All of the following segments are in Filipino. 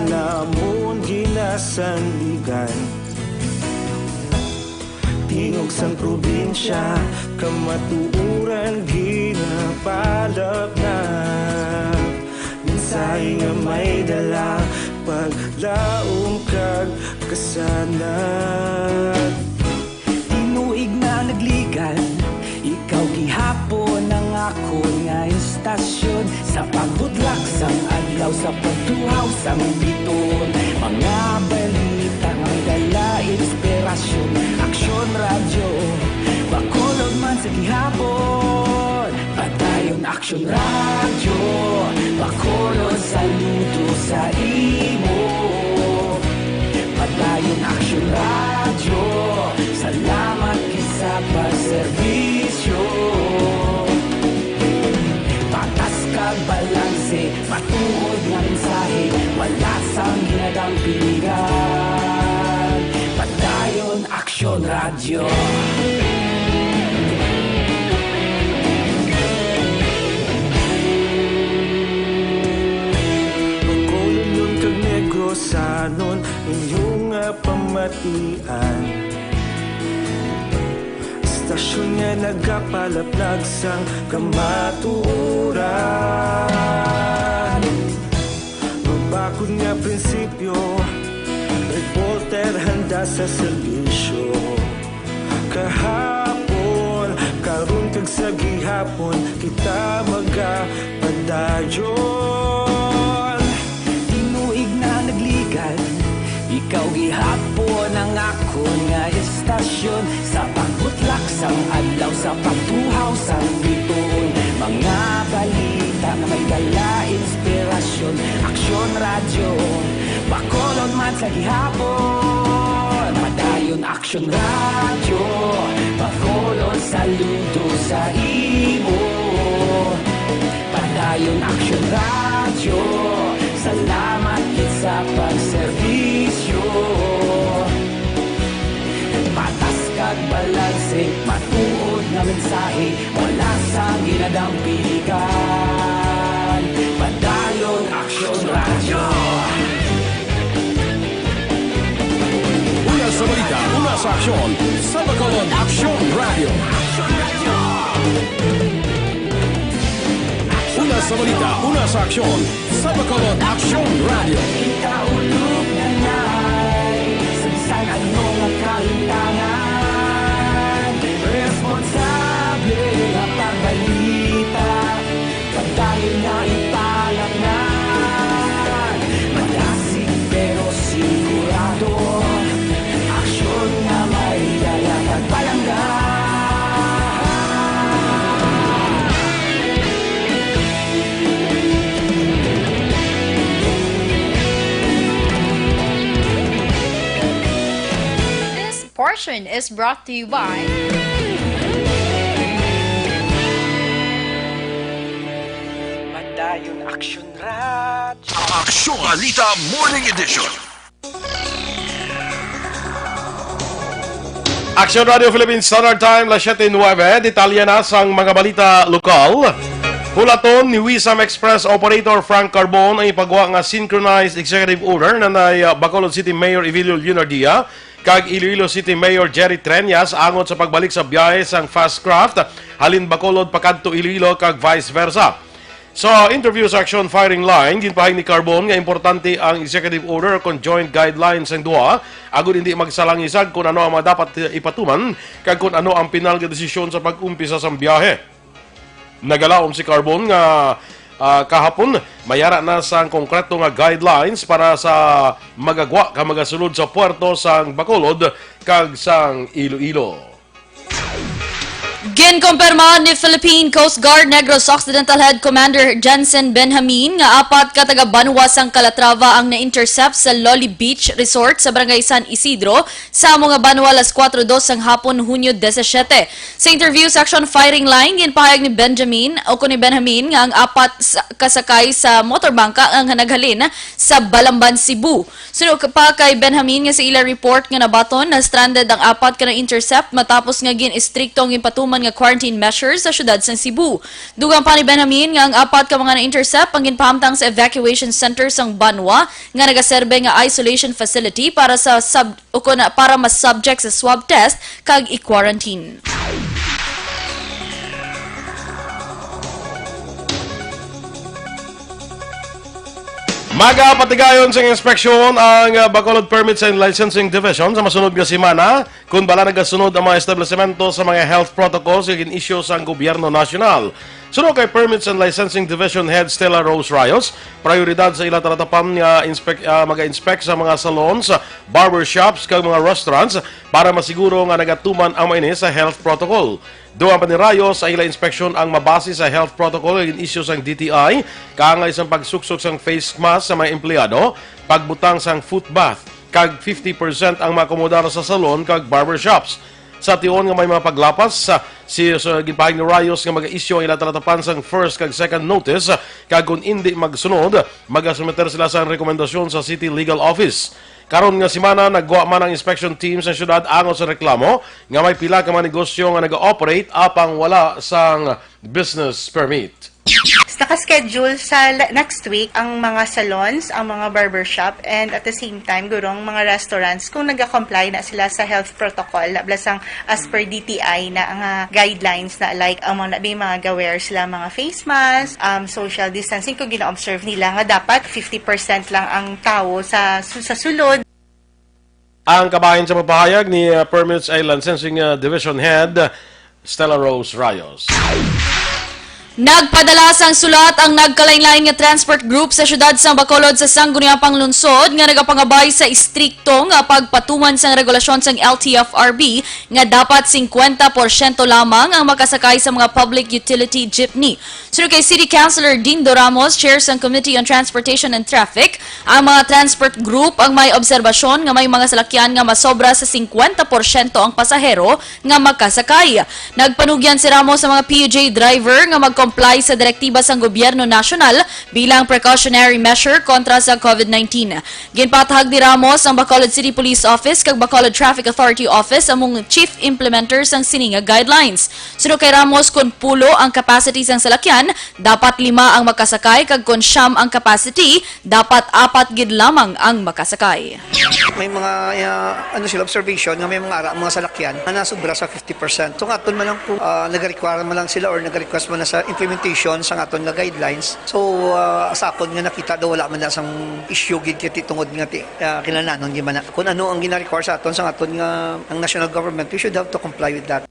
namon ginasandigan. Tingog sang probinsya, kamatuuran ginapalap na. Minsay nga may dala, paglaom kag kasanag. Tinuig na nagligan, ikaw gihapon ang ako nga istasyon. Sa pagbudlak sang adlaw, sa pagtuhaw sang biton. Mga balita nga may dala, inspirasyon. Aksyon radyo, bakolod man sa gihapon. Padayon Aksyon radyo, bakolod saludo sa imo. Padayon Aksyon radyo, salamat kisa pagserbisyo. Patas kag balanse, matuod nga mensahe, wala sang ginadang piligan. Padayon Aksyon radyo. Pagkulong kag negosanon, inyong pamatian. Istasyon nga nagapalaplag sang kamatuuran. Mabakod nga prinsipyo, reporter handa sa serbisyo. Kahapon, karon kag sa gihapon, kita magapadayon. Tinuig na nagligan, ikaw gihapon ang ako nga istasyon. Sa pagbutlak sang adlaw, sa pagtuhaw sang biton. Mga balita na may dala, inspirasyon. Aksyon radyo, bakolod man sa gihapon. Padayon Aksyon radyo, bakolod saludo sa imo. Padayon Aksyon radyo, salamat sa pagserbisyo. Patas kag balanse, matuod nga mensahe, wala sang ginadang piligan. Padayon Aksyon radyo. Una sa balita, una sa aksyon, sa bakolod Aksyon radio. Una sa balita, una sa aksyon, sa bakolod Aksyon radio. Ikaulog na na'y sabisan ano nga kahintangan. Responsable nga pagbalita, pagdayon na ipalaknan. Malasig pero sigurado, aksyon na may dala pagpalanggan. Portion is brought to you by Padayon Aksyon radyo. Aksyon Balita Morning Edition. Aksyon Radio Philippines Standard Time, 7:09. Detalya na sang mga balita lokal. Hulaton ni Wisam Express Operator Frank Carbon ang ipagawa nga synchronized executive order na Bacolod City Mayor Evilio Lunardia kag Iloilo City Mayor Jerry Treñas angot sa pagbalik sa biyahe sang fast craft halin Bacolod pakadto Iloilo kag vice versa. Sa interview sa Aksyon Firing Line, ginpahing ni Carbon nga importante ang executive order kung joint guidelines ang duha agud hindi magsalangisag kung ano ang dapat ipatuman kag kung ano ang pinal nga desisyon sa pag-umpisa sa biyahe. Nagalaom si Carbon nga kahapon mayara na sang konkreto nga guidelines para sa magagwa ka magasulod sa puerto sang Bacolod kag sang Iloilo. Ginkumpirma ni Philippine Coast Guard Negros Occidental Head Commander Jensen Benjamin nga apat ka taga-Banwa sang Calatrava ang na-intercept sa Loli Beach Resort sa Barangay San Isidro sa mga Banwa alas 4:02 sang hapon Hunyo 17. Sa interview sa Aksyon Firing Line, ginpahayag ni Benjamin nga ang apat kasakay sa motorbangka ang naghalin sa Balamban, Cebu. Sunod pa kay Benjamin nga sa ila report nga nabaton na stranded ang apat ka na-intercept matapos nga gin-istriktong ginpatuman nga quarantine measures sa syudad sa Cebu. Dugang pa ni Benjamin nga ang apat ka mga na-intercept ang ginpahamtang sa evacuation center sang Banwa nga nagaserbe nga isolation facility para mas subject sa swab test kag i-quarantine. Magapatigayon sa inspeksyon ang Bacolod Permits and Licensing Division sa masunod nga semana kung bala nagasunod ang mga establishmento sa mga health protocols nga gin-issue sa gobyerno nasyonal. Sunod kay Permits and Licensing Division Head Stella Rose Rayos, prioridad sa ila taratapan nga mag-inspect sa mga salons, barbershops kag mga restaurants para masiguro nga nagatuman ang maini sa health protocol. Doon pa ni Rayos sa ila inspeksyon ang mabase sa health protocol nga issue sang DTI, kaangay sang pagsuksok sang face mask sa mga empleyado, pagbutang sang foot bath, kag 50% ang makomodar sa salon kag barbershops. Sa tion nga may mga paglapas sa ginpahing ni Rayos nga mag-issue ang ila talatapan sang first kag second notice kag kung hindi magsunod magasumiter sila sa rekomendasyon sa City Legal Office. Karon nga semana nagwa man ang inspection team sa syudad angon sa reklamo nga may pila ka mga negosyo nga naga-operate apang wala sang business permit. Naka-schedule sa next week ang mga salons, ang mga barbershop, and at the same time, gurong mga restaurants kung nag-comply na sila sa health protocol, lablasang as per DTI na ang guidelines na like ang mga gawear sila mga face mask, social distancing kung gina-observe nila nga dapat 50% lang ang tao sa sulod. Ang kabahin sa papahayag ni Permits and Licensing Division Head Stella Rose Rayos. Nagpadala sang sulat ang nagkalain-lain nga transport group sa syudad sang Bacolod sa Sangguniapang Lungsod nga nagapangabay sa istrikto nga pagpatuman sang regulasyon sang LTFRB nga dapat 50% lamang ang makasakay sa mga public utility jeepney. Sunod kay City Councilor Dindo Ramos, chair sang Committee on Transportation and Traffic, ang mga transport group ang may obserbasyon nga may mga salakyan nga masobra sa 50% ang pasahero nga makasakay. Nagpanugyan si Ramos sa mga PUJ driver nga mag-comply sa direktiba sang gobyerno nasyonal bilang precautionary measure kontra sa COVID-19. Ginpatahag ni Ramos ang Bacolod City Police Office kag Bacolod Traffic Authority Office among chief implementers sang sininga guidelines. Sunod kay Ramos kung 10 ang capacity sang salakyan, dapat 5 ang makasakay kag kung 9 ang capacity, dapat 4 gid lamang ang makasakay. May mga observation nga may mga salakyan na nasobra sa 50%. So aton man lang nag-require man lang sila or nag-request man na sa implementation sa aton nga guidelines. So asapon nga nakita daw wala man na sang issue gid kiti tungod nga kinahanglan di man kung ano ang gina-require sa aton nga ang national government, we should have to comply with that.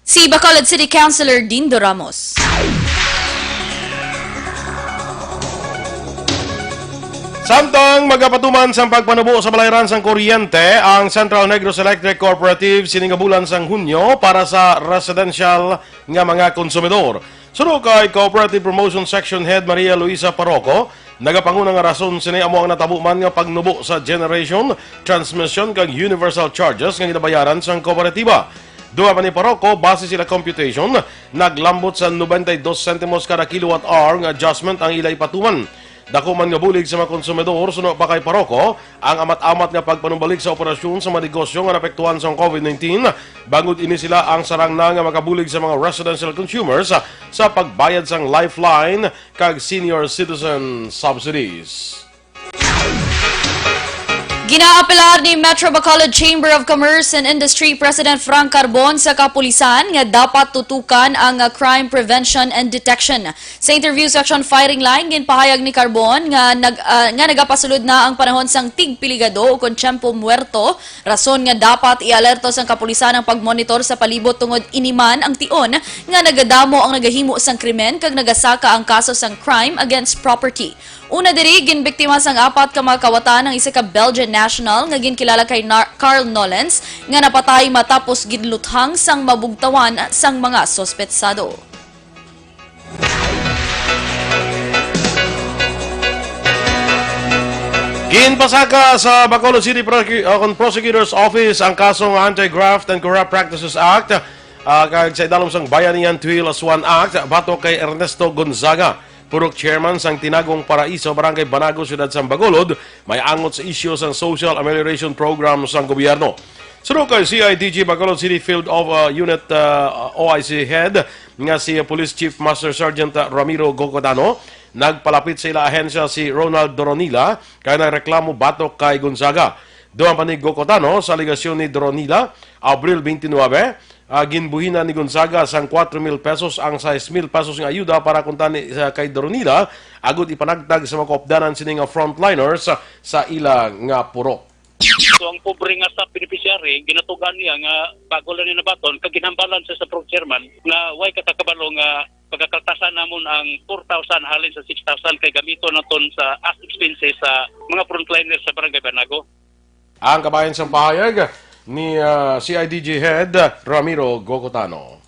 Si Bacolod City Councilor Dindo Ramos. Samtang magapatuman sang pagpanubo sa balayran sang kuryente ang Central Negros Electric Cooperative siningabulan sang Hunyo para sa residential nga mga konsumidor. Sunod kay Cooperative Promotion Section Head Maria Luisa Parroco, nagapanguna nga rason sini amo ang natabuman nga pagnubo sa generation, transmission kag universal charges nga ginabayaran sang kooperatiba. Duha pa ni Parroco, base sila computation, naglambot sa 92 centimos kada kilowatt hour nga adjustment ang ilay patuman. Dako man nga bulig sa mga konsumidor, suno pa kay Parroco, ang amat-amat nga pagpanumbalik sa operasyon sa mga negosyo nga napektuhan sa COVID-19, bangod ini sila ang sarang na nga makabulig sa mga residential consumers sa pagbayad sang lifeline kag senior citizen subsidies. Ginaapelar ni Metro Bacolod Chamber of Commerce and Industry President Frank Carbon sa kapulisan nga dapat tutukan ang crime prevention and detection. Sa interview section firing line, ginpahayag ni Carbon nga nagapasulod na ang panahon sang tigpiligado o kontyempo muerto, rason nga dapat i-alerto sang kapulisan ang pagmonitor sa palibot tungod iniman ang tion nga nagadamo ang nagahimo sang krimen kag nagasaka ang kaso sang crime against property. Una diri, ginbiktima sang 4 ka mga kawatan ng isa ka Belgian national nga ginkilala kay Carl Nolens nga napatay matapos gidluthang sang mabugtawan sang mga sospetsado. Ginpasaka sa Bacolod City Prosecutor's Office ang kasong Anti-Graft and Corrupt Practices Act kag sa idalom sang Bayanihan Tuil Aswan Act bato kay Ernesto Gonzaga. Purok chairman sang Tinagong Paraiso, Barangay Banago, Siyudad sang Bacolod, may angot sa issue sang Social Amelioration Program sang gobyerno. Sunod kay CIDG Bacolod City Field of Unit OIC Head nga si Police Chief Master Sergeant Ramiro Gocodano nagpalapit sa ila ahensya si Ronald Doronila kay nagreklamo batok kay Gonzaga. Doon pa ni Gocodano sa aligasyon ni Doronila, Abril 29, ginbuhina ni Gonzaga sang 4,000 pesos ang 6,000 pesos ng ayuda para kuntani kay Doronila agud ipanagtag sa mga kaupdanan sini nga frontliners sa ila nga purok. So ang pobre nga sa beneficiary, ginatugan niya nga bago lang niya nabaton, kag ginhambalan sa pro chairman na way katakabalo nga pagkakaltasan namon ang 4,000 halin sa 6,000 kay gamito naton sa as expenses sa mga frontliners sa Barangay Banago. Ang kabayan sa pahayag ni CIDG Head Ramiro Gocodano.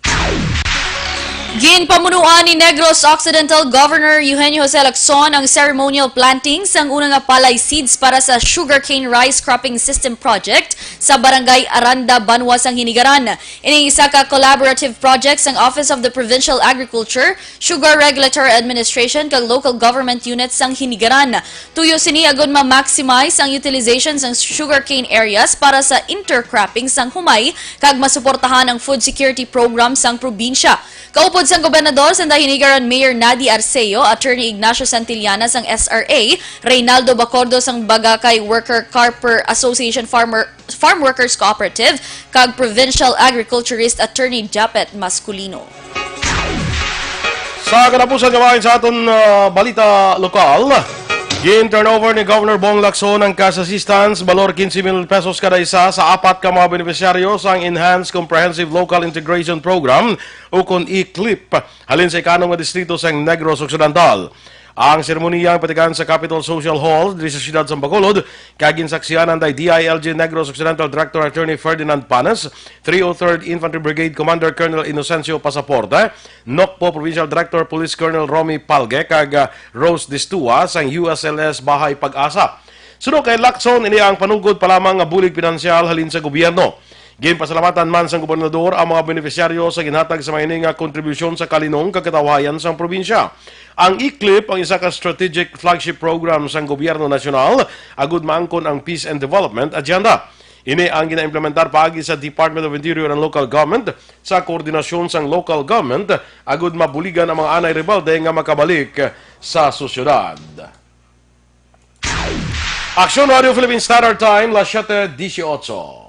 Ginpamunuan ni Negros Occidental Governor Eugenio Jose Aksyon ang ceremonial planting sang unang palay seeds para sa sugarcane rice cropping system project sa Barangay Aranda, Banwas ang Hinigaran. Ining isa ka collaborative project sang Office of the Provincial Agriculture, Sugar Regulatory Administration kag local government units sang Hinigaran. Tuyo sini agud ma-maximize ang utilization sang sugarcane areas para sa intercropping sang humay kag masuportahan ang food security program sang probinsya. Kaupod sang Gobernador sa Hinigaran Mayor Nadi Arceo, Attorney Ignacio Santillana sang SRA, Reynaldo Bacordo sang Bagakay Worker Carper Association Farm Workers Cooperative, kag Provincial Agriculturist Attorney Japet Masculino. Sa katapusan gawain sa aton balita lokal, gin-turnover ni Governor Bong Lacson ang cash assistance, balor 15,000 pesos kada isa sa 4 ka mga beneficiaryo sa Enhanced Comprehensive Local Integration Program o kung ICLIP halin sa ikanong nga distrito sa Negros Occidental. Ang seremoniya patigan sa Capitol Social Hall diri sa siyudad sa Bacolod kagin saksiyanan day DILG Negros Occidental Director Attorney Ferdinand Panes, 303rd Infantry Brigade Commander Colonel Inocencio Pasaporte, NOCPO Provincial Director Police Colonel Romy Palge kag Rose Distua sang USLS Bahay Pag-asa. Sunod kay Lacson ini ang panugod pa lamang nga bulig pinansyal halin sa gobyerno. Ginpasalamatan man sang gobernador ang mga beneficiaryo sa ginhatag sa mga nga kontribusyon sa kalinong kagatawayan sang probinsya. Ang ICLIP ang isa ka strategic flagship program sang gobyerno nasyonal agud maangkon ang Peace and Development Agenda. Ini ang gina-implementar paagi sa Department of Interior and Local Government sa koordinasyon sang local government agud mabuligan ang mga anay rebelde nga makabalik sa sosyedad. Aksyon Radio Philippine Standard Time, 7:18.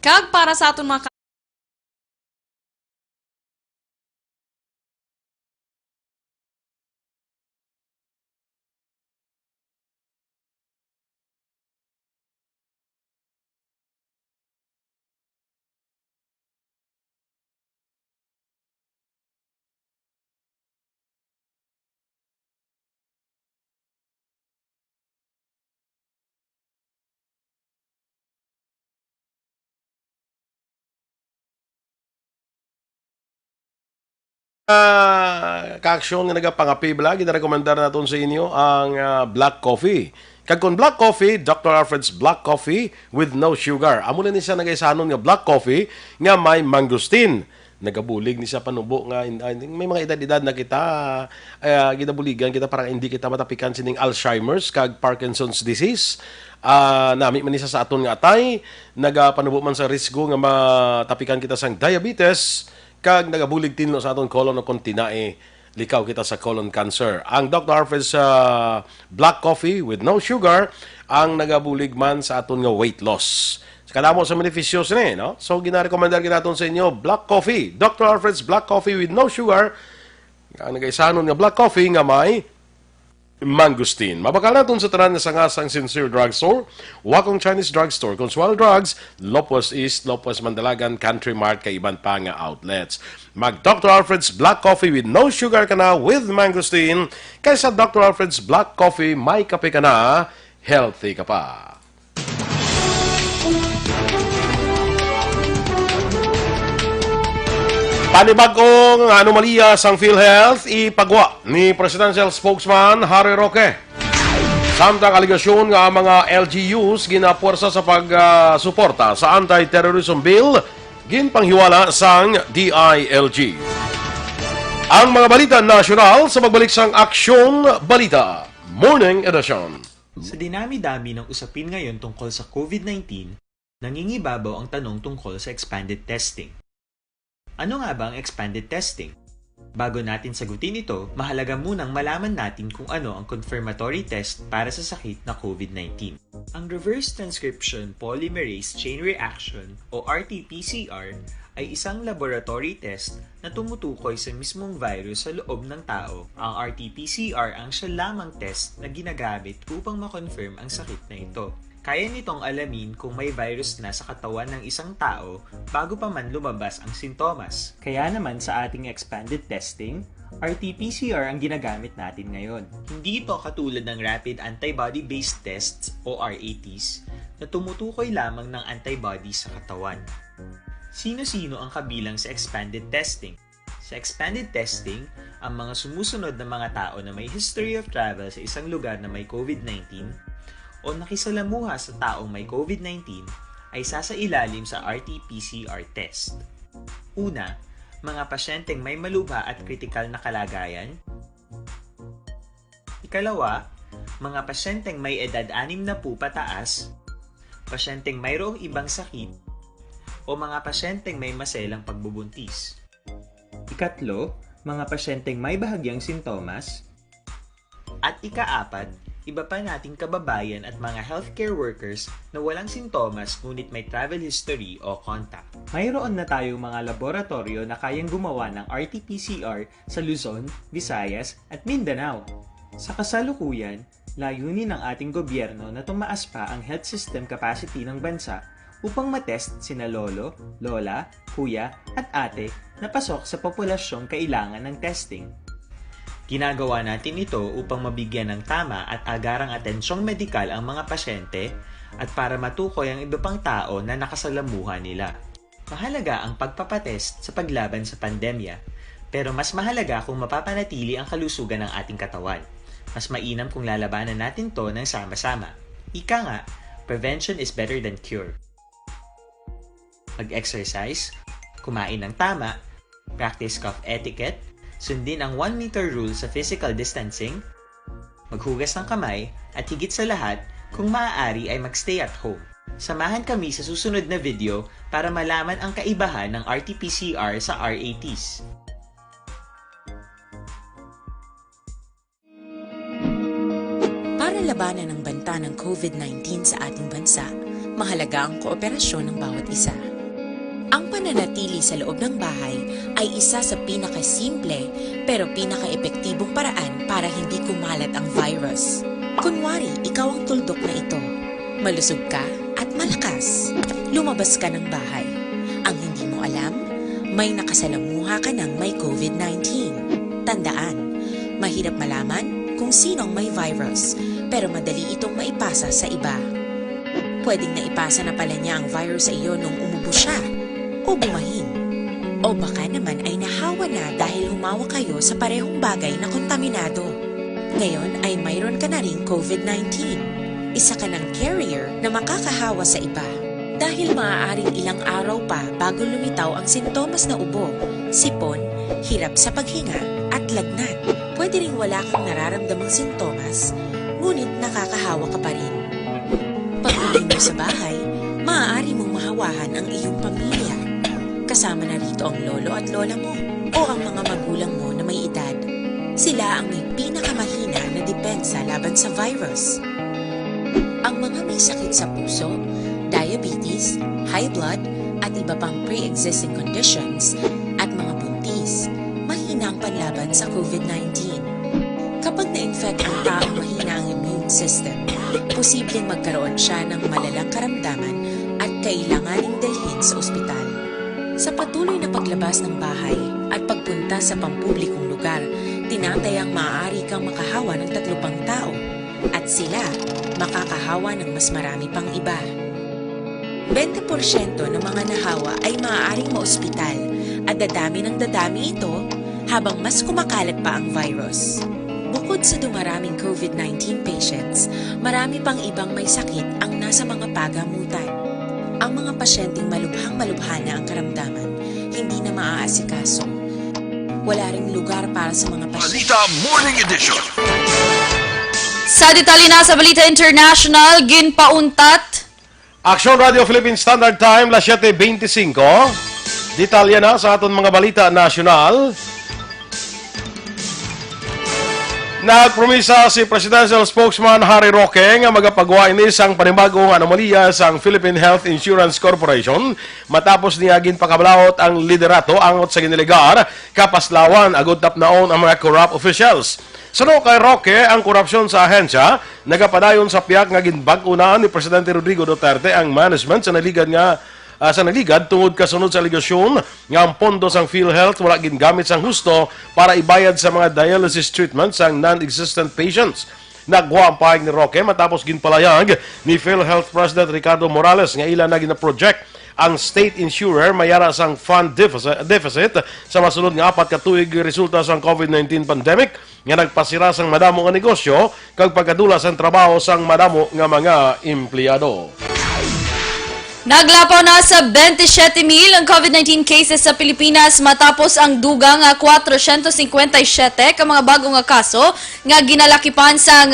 Kag para sa aton mga Kaaksyon nga nagapangapi bala, ginarekomendar naton sa inyo ang black coffee. Kag kung black coffee, Dr. Alfred's Black Coffee with no sugar. Amo na ni siya nagaisanon nga black coffee nga may mangustin. Nagabulig ni siya panubo nga may mga edad-edad na kita ginabuligan kita para hindi kita matapikan sining Alzheimer's kag Parkinson's disease. Nami man ni siya sa aton nga atay, nagapanubo man sa risgo nga matapikan kita sang diabetes kag nagabulig tinlo sa aton colon o kontinae likaw kita sa colon cancer. Ang Dr. Alfred's Black Coffee with no sugar ang nagabulig man sa aton nga weight loss. Kadamo sa beneficios ni, no? So ginarekomendar ginaton sa inyo Black Coffee, Dr. Alfred's Black Coffee with no sugar. Ang nagaisanon nga Black Coffee nga may mangustin. Mabakal natin sa tanan sa ngasang Sincere Drugstore, Wakong Chinese Drugstore, Consuelo Drugs, Lopez East, Lopez Mandalagan, Country Mart, kay iban pa nga outlets. Mag Dr. Alfred's Black Coffee with no sugar ka na with mangustin, kaysa Dr. Alfred's Black Coffee, may kape ka na, healthy ka pa. Panibagong anomalya sang PhilHealth ipagwa ni Presidential Spokesman Harry Roque. Samtang aligasyon nga ang mga LGUs ginapuwersa sa pagsuporta sa Anti-Terrorism Bill ginpanghiwala sang DILG. Ang mga balita nasyonal sa pagbalik sang Aksyon Balita Morning Edition. Sa dinami-dami ng usapin ngayon tungkol sa COVID-19, nangingibabaw ang tanong tungkol sa expanded testing. Ano nga ba ang expanded testing? Bago natin sagutin ito, mahalaga munang malaman natin kung ano ang confirmatory test para sa sakit na COVID-19. Ang reverse transcription polymerase chain reaction o RT-PCR ay isang laboratory test na tumutukoy sa mismong virus sa loob ng tao. Ang RT-PCR ang siya lamang test na ginagamit upang makonfirm ang sakit na ito. Kaya nitong alamin kung may virus na sa katawan ng isang tao bago pa man lumabas ang sintomas. Kaya naman sa ating expanded testing, RT-PCR ang ginagamit natin ngayon. Hindi ito katulad ng rapid antibody-based tests o RATs na tumutukoy lamang ng antibodies sa katawan. Sino-sino ang kabilang sa expanded testing? Sa expanded testing, ang mga sumusunod na mga tao na may history of travel sa isang lugar na may COVID-19 o nakisalamuha sa taong may COVID-19 ay sasailalim sa RT-PCR test. Una, mga pasyenteng may malubha at kritikal na kalagayan. Ikalawa, mga pasyenteng may edad 60 pataas, pasyenteng mayroong ibang sakit, o mga pasyenteng may maselang pagbubuntis. Ikatlo, mga pasyenteng may bahagyang sintomas. At ikaapat, iba pa nating kababayan at mga healthcare workers na walang sintomas ngunit may travel history o contact. Mayroon na tayong mga laboratorio na kayang gumawa ng RT-PCR sa Luzon, Visayas at Mindanao. Sa kasalukuyan, layunin ng ating gobyerno na tumaas pa ang health system capacity ng bansa upang matest sina lolo, lola, kuya at ate na pasok sa populasyong kailangan ng testing. Ginagawa natin ito upang mabigyan ng tama at agarang atensyong medikal ang mga pasyente at para matukoy ang iba pang tao na nakasalamuha nila. Mahalaga ang pagpapatest sa paglaban sa pandemya, pero mas mahalaga kung mapapanatili ang kalusugan ng ating katawan. Mas mainam kung lalabanan natin to ng sama-sama. Ika nga, prevention is better than cure. Mag-exercise, kumain ng tama, practice cough etiquette, sundin ang 1 meter rule sa physical distancing, maghugas ng kamay, at higit sa lahat, kung maaari ay magstay at home. Samahan kami sa susunod na video para malaman ang kaibahan ng RT-PCR sa RATs. Para labanan ang banta ng COVID-19 sa ating bansa, mahalaga ang kooperasyon ng bawat isa. Ang pananatili sa loob ng bahay ay isa sa pinakasimple pero pinaka-epektibong paraan para hindi kumalat ang virus. Kunwari, ikaw ang tuldok na ito. Malusog ka at malakas. Lumabas ka ng bahay. Ang hindi mo alam, may nakasalamuha ka ng may COVID-19. Tandaan, mahirap malaman kung sinong may virus pero madali itong maipasa sa iba. Pwedeng naipasa na pala niya ang virus sa iyo nung umubo siya o bumahin. O baka naman ay nahawa na dahil humawa kayo sa parehong bagay na kontaminado. Ngayon ay mayroon ka na ring COVID-19. Isa ka ng carrier na makakahawa sa iba. Dahil maaaring ilang araw pa bago lumitaw ang sintomas na ubo, sipon, hirap sa paghinga at lagnat. Pwede ring wala kang nararamdamang sintomas, ngunit nakakahawa ka pa rin. Pag-uwi mo sa bahay, maaari mong mahawahan ang iyong pamilya. Kasama na rito ang lolo at lola mo o ang mga magulang mo na may edad. Sila ang may pinakamahina na depensa laban sa virus. Ang mga may sakit sa puso, diabetes, high blood, at iba pang pre-existing conditions at mga buntis, mahina ang panlaban sa COVID-19. Kapag na-infect ang taong mahina ang immune system, posibleng magkaroon siya ng malalang karamdaman at kailanganing dalhin sa ospital. Sa patuloy na paglabas ng bahay at pagpunta sa pampublikong lugar, tinatayang maaari kang makahawa ng 3 pang tao at sila makakahawa ng mas marami pang iba. 20% ng mga nahawa ay maaaring maospital at dadami ng dadami ito habang mas kumakalat pa ang virus. Bukod sa dumaraming COVID-19 patients, marami pang ibang may sakit ang nasa mga pagamutan. Ang mga pasyenteng malubhang-malubha na ang karamdaman, hindi na maaasikaso. Wala ring lugar para sa mga pasyente. Balita Morning Edition. Sa detalye na sa Balita International, ginpauntat. Aksyon Radio Philippine Standard Time, las 7:25. Detalye na sa aton mga balita nasyonal. Nagpromisa si Presidential Spokesman Harry Roque nga magapagawa ini sang panibagong anomalya sang Philippine Health Insurance Corporation matapos niya ginpakabalaot ang liderato angot sa giniligar kapaslawan agud tapnaon ang mga corrupt officials. Suno kay Roque, ang korupsyon sa ahensya nagapadayon sa piyak nga ginbag-unaan ni Presidente Rodrigo Duterte ang management sa naligad tungod kasunod sa aligasyon nga ang pondo sang PhilHealth wala gingamit sang husto para ibayad sa mga dialysis treatments sang non-existent patients. Nagwa ang pahig ni Roque matapos ginpalayag ni PhilHealth President Ricardo Morales nga ilan na gina-project ang state insurer mayara sang fund deficit sa masunod nga 4 ka tuig resulta sang COVID-19 pandemic nga nagpasira sang madamo nga negosyo kag pagkadula sang trabaho sang madamo nga mga empleyado. Naglapaw na sa 27,000 ang COVID-19 cases sa Pilipinas matapos ang dugang 457 ka mga bagong nga kaso nga ginalakipan sa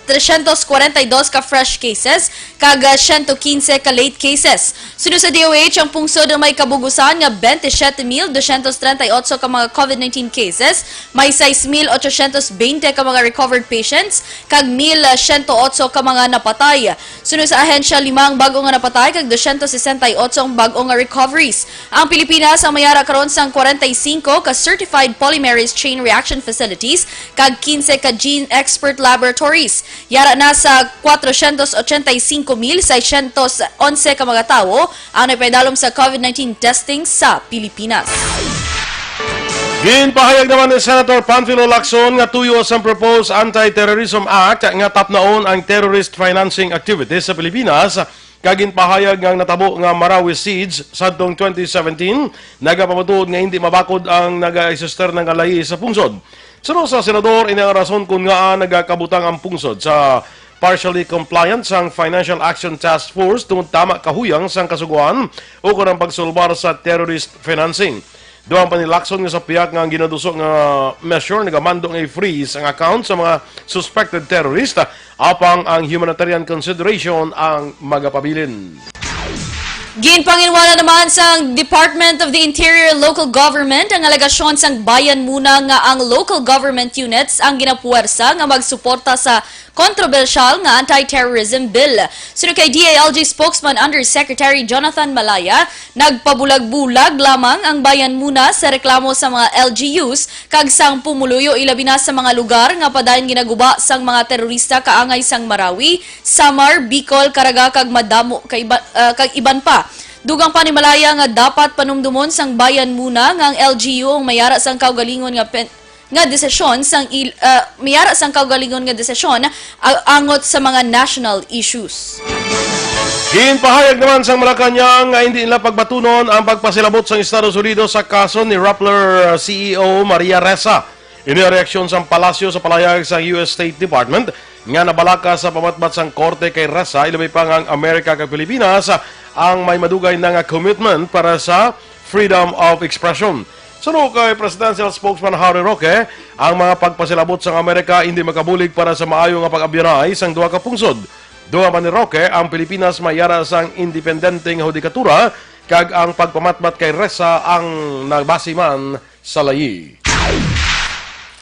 342 ka fresh cases kag 115 ka late cases. Sunod sa DOH, ang pungsod ang may kabugusan nga 27,238 ka mga COVID-19 cases, may 6,820 ka mga recovered patients, kag 1,108 ka mga napatay. Sunod sa ahensya, 5 bagong nga napatay kag 268 ang bagong nga recoveries. Ang Pilipinas ang mayara karon sang 45 ka certified polymerase chain reaction facilities kag 15 ka gene expert laboratories. Yara na sa 485,611 ka mga tawo ang napaidalom sa COVID-19 testing sa Pilipinas. Ginpahayag naman ni Senator Panfilo Lacson nga tuyo sa proposed Anti-Terrorism Act nga tapnaon ang terrorist financing activities sa Pilipinas. Kaginpahayag nga natabo nga Marawi Siege sadtong 2017 nagapamatuod nga hindi mabakod ang naga-exister ng alayi sa pungsod. Suno sa senador, ini ang rason kung nga nagakabutang ang pungsod sa partially compliant sang Financial Action Task Force tungod tama kahuyang sang kasuguan o kung ang pagsulbar sa terrorist financing. Doon pa ni Lacson nga sa piyak nga ginadusok nga measure nagamando nga i-freeze ang account sa mga suspected terrorist apang ang humanitarian consideration ang magapabilin. Ginpanginwala naman sang Department of the Interior Local Government ang alegasyon sang bayan muna nga ang local government units ang ginapuwersa nga magsuporta sa kontrobersyal nga anti-terrorism bill. Sunod kay DILG spokesman Undersecretary Jonathan Malaya, nagpabulag-bulag lamang ang bayan muna sa reklamo sa mga LGUs kag sang pumuluyo ilabi na sa mga lugar nga padayon ginaguba sang mga terorista kaangay sang Marawi, Samar, Bicol, Caraga kag madamo kag iban pa. Dugang pa ni Malaya nga dapat panumdumon sang bayan muna nga ang LGU ang mayara sang kaugalingon nga desisyon sang mayara sang kaugalingon nga desisyon angot sa mga national issues. Ginpahayag naman sang Malacanang nga hindi nila pagbatunon ang pagpasilabot sang Estados Unidos sa kaso ni Rappler CEO Maria Ressa. Ini ang reaksyon sang palasyo sa palayag sa US State Department nga nabalaka sa pamatbat sang korte kay Ressa ilabay pa ang Amerika kag Pilipinas ang may madugay na nga commitment para sa freedom of expression. Suno kay Presidential Spokesman Harry Roque, ang mga pagpasilabot sang Amerika hindi makabulig para sa maayo nga pag-abyanay sang duha ka pungsod. Duha man ni Roque, ang Pilipinas mayara sang independenteng hudikatura kag ang pagpamatbat kay Ressa ang nagbasiman sa layi.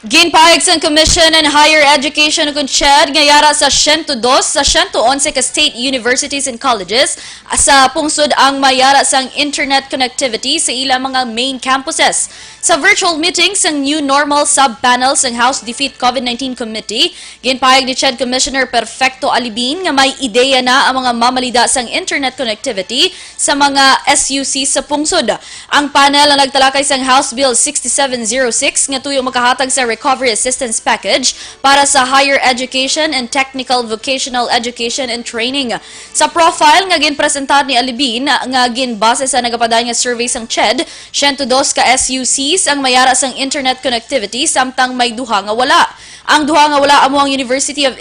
Ginpahayag sang Commission on Higher Education ug CHED nga yara sa 102 sa 111 ka state universities and colleges sa pungsod ang mayara sang internet connectivity sa ilang mga main campuses. Sa virtual meeting sang New Normal Sub-Panel sang House Defeat COVID-19 Committee, ginpahayag ni CHED Commissioner Perfecto Alibin nga may ideya na ang mga mamalida sang internet connectivity sa mga SUC sa pungsod. Ang panel ang nagtalakay sang House Bill 6706 nga tuyo makahatag sa Recovery Assistance Package para sa higher education and technical vocational education and training. Sa profile nga ginpresentar ni Alibin nga ginbase sa nagapadayon nga survey sang CHED, 102 ka SUCs ang mayara sang internet connectivity samtang may duha nga wala. Ang duha nga wala amo ang University of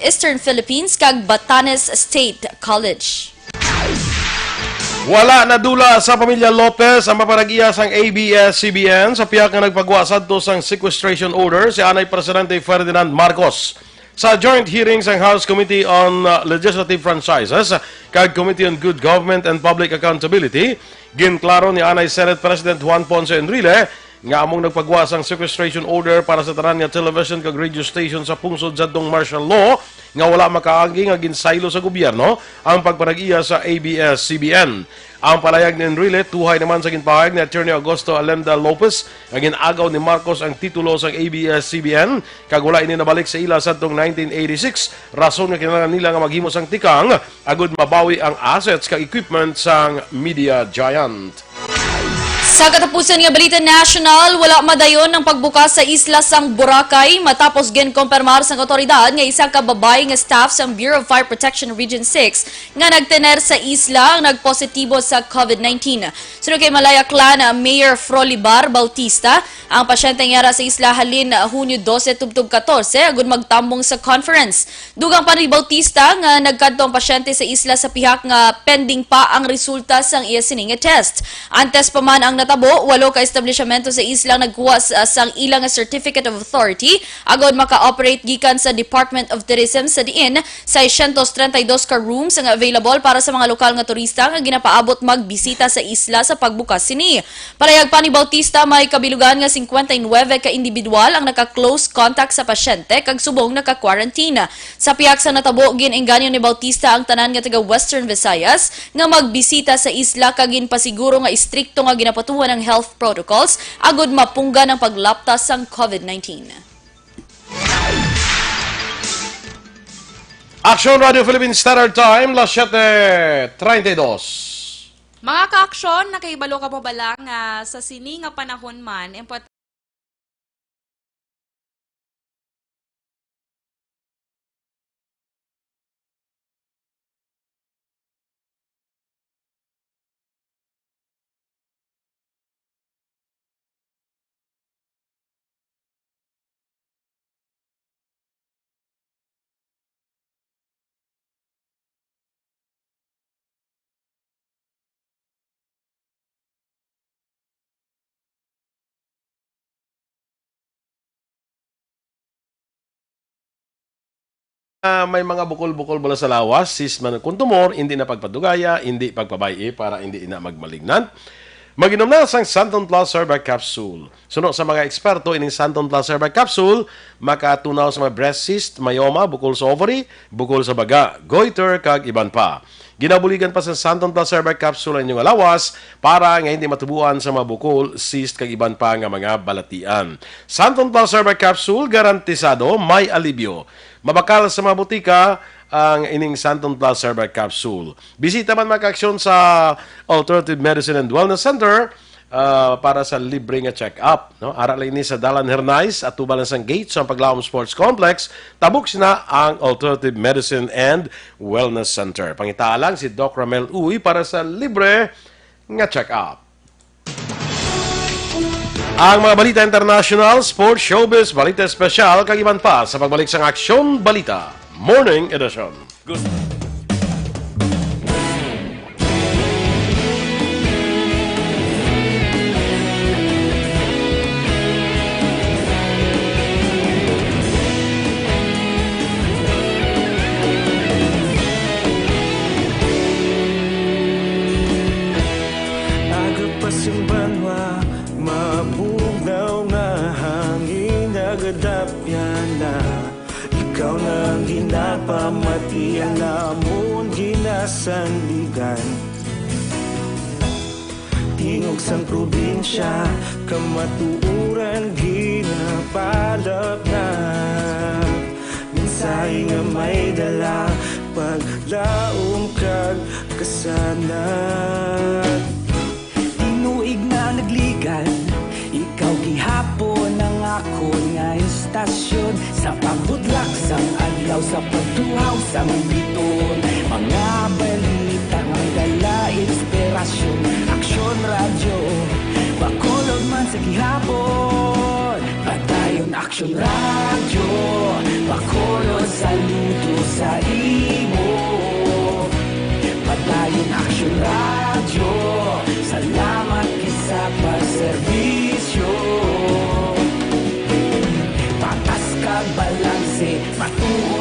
Eastern Philippines kag Batanes State College. Wala na dula sa pamilya Lopez ang paparagiya sang ABS-CBN sa piyak nga nagpagawa sadto sang sequestration order si Anay Presidente Ferdinand Marcos. Sa joint hearings ang House Committee on Legislative Franchises kag Committee on Good Government and Public Accountability, ginklaro ni Anay Senate President Juan Ponce Enrile nga among nagpagwas ang sequestration order para sa tanan nga television kag radio station sa pungsod jadtong martial law nga wala makaagi nga ginsaylo sa gobyerno ang pagpanag-iya sa ABS-CBN. Ang palayag ni Enrile tuhay naman sa ginpahayag ni Attorney Augusto Alenda Lopez nga ginagaw ni Marcos ang titulo sa ABS-CBN kag wala ini nabalik sa ila sadtong 1986, rason nga kinahanglan nila nga maghimo sang tikang agud mabawi ang assets kag equipment sang media giant. Sa katapusan nga Balita National, wala madayon ng pagbukas sa isla sang Boracay matapos ginkompirmar sang otoridad nga isang kababae nga staff sang Bureau of Fire Protection Region 6 nga nagtener sa isla ang nagpositibo sa COVID-19. Sunod kay Malaya Clan Mayor Frolibar Bautista, ang pasyente nga sa isla halin Hunyo 12 tubtub 14 agud magtambong sa conference. Dugang pa ni Bautista nga nagkadto ang pasyente sa isla sa pihak nga pending pa ang resulta sang iya sining nga test. Antes pa man ang natabo, 8 ka establishmento sa islang nagkuha sang ilang certificate of authority agod maka-operate gikan sa Department of Tourism sa diin 632 ka rooms ang available para sa mga lokal nga turista nga ginapaabot magbisita sa isla sa pagbukas sini. Palayag pa ni Bautista, may kabilugan nga 59 ka individual ang naka-close contact sa pasyente kag subong naka-quarantine. Sa pihak sa natabo, ginengganyo ni Bautista ang tanan nga taga Western Visayas nga magbisita sa isla kag ginpasiguro nga istrikto nga ginapatuhan ng health protocols agud mapungga ng paglaptas sang COVID-19. Aksyon Radio Philippines Standard Time, 7:32. Mga ka-aksyon, nakaibalo ka pa ba lang sa sini nga panahon man, May mga bukol-bukol bala sa lawas, sis man kung tumor, hindi na pagpadugaya, hindi pagpabayi para hindi na magmalignan. Mag-inom na sang Santon Plus Herbal Capsule. Suno sa mga eksperto, ining Santon Plus Herbal Capsule, makatunaw sa mga breast cyst, myoma, bukol sa ovary, bukol sa baga, goiter, kag iban pa. Ginabuligan pa sa Santon Plus Herbal Capsule ang inyong alawas para nga hindi matubuan sa mga bukol, cyst, kag iban pa nga mga balatian. Santon Plus Herbal Capsule, garantisado, may alibyo. Mabakal sa mga butika ang ining Santon Plus Herbal Capsule. Bisita man Aksyon sa Alternative Medicine and Wellness Center para sa libre nga check-up. No? Aral ini sa Dalan Hernais at tubalan sang gate sa Paglawom Sports Complex. Tabuk na ang Alternative Medicine and Wellness Center. Pangitaalang si Doc Ramel Uy para sa libre nga check-up. Ang mga balita international, sports, showbiz, balita special, kagiban pa sa pagbalik sa Aksyon Balita Morning Edition. Ikaw nang ginapamatian namon ginasandigan. Tingog sang probinsya, kamatuuran ginapalap na. Minsay nga may dala, paglaom kag kasanat. Tinuig na nagligan, ikaw gihapon ang ako nga istasyon. Sa pagbudlak sang adlaw, sa pagtuhaw sang biton. Mga balita nga dala inspirasyon. Aksyon radyo, bakulog man sa gihapon. Patayon Aksyon radyo, bakulog saludo sa imo. Patayon Aksyon radyo, salamat kisa pagserbisyo. Balanse, matuon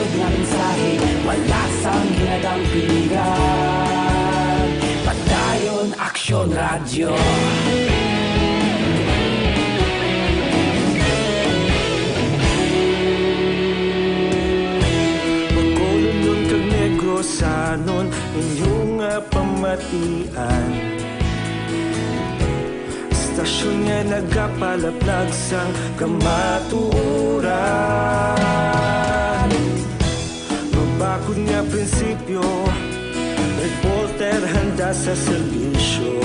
Radyo. Magkulunod kag negosanon inyong pamatian. Stasyon nga nagapalaplag sang kamatuoran. Mabakod nga prinsipyo, reporter handa sa serbisyo.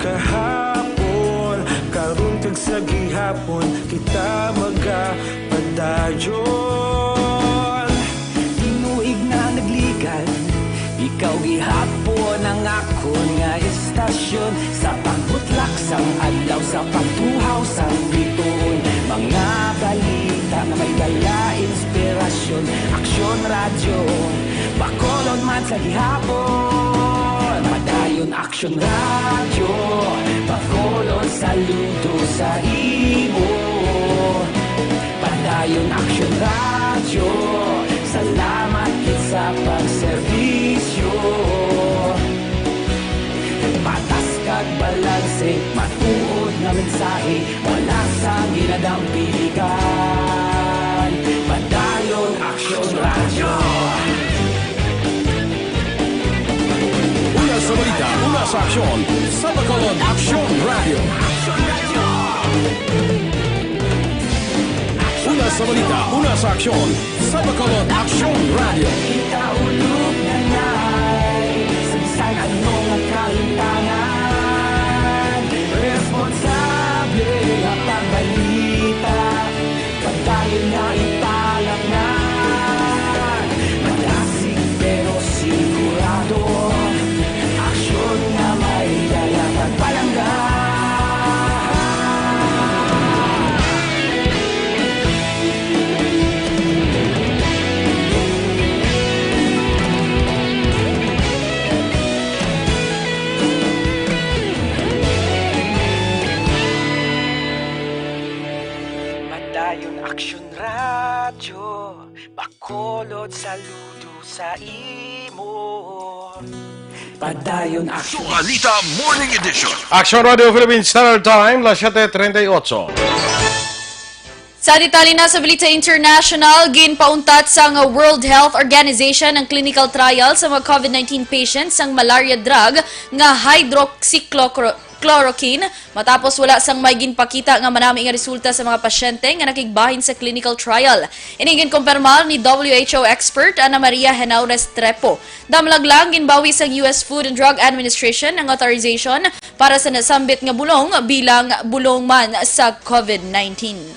Kahapon, karong tag sa gihapon, kita magapadayon. Tinuig na nagligan, ikaw gihapon ang akon nga istasyon. Sa pagbutlak sang adlaw, sa pagtuhaw sang bituon. Mga balita na may dala inspirasyon. Aksyon radyo, bakolon man sa gihapon. Padayon aksyon radyo, bakolon saludo sa imo. Padayon aksyon radyo, salamat kit sa pagserbisyo. Patas kag balanse, matuod na mensahe, wala sa ginadampilikan. Padayon aksyon radyo. Una sa balita, una sa aksyon, sa Bacolod Aksyon Radio. Una sa balita, una sa aksyon, sa Bacolod Aksyon Radio. Ikaulog na ngay, sabisan anong nakalintangan. Responsable ang pagbalita, pagdayon na italak na. Malasig pero sigurado, aksyon na may daya pagpalangga. Padayon aksyon radyo, bakolod saludo sa imo. Padayon aksyon. Balita Morning Edition. Aksyon Radio Philippines Standard Time, 7:38. Sa detalye na sa Balita International, ginpauntat sa World Health Organization ang clinical trial sa mga COVID-19 patients ang malaria drug nga hydroxychloroquine matapos wala sang may ginpakita nga manami nga resulta sa mga pasyente nga nakigbahin sa clinical trial. Inigin kumpirmar ni WHO expert Ana Maria Henao Restrepo. Damlag lang ginbawi sa US Food and Drug Administration ang authorization para sa nasambit nga bulong bilang bulong man sa COVID-19.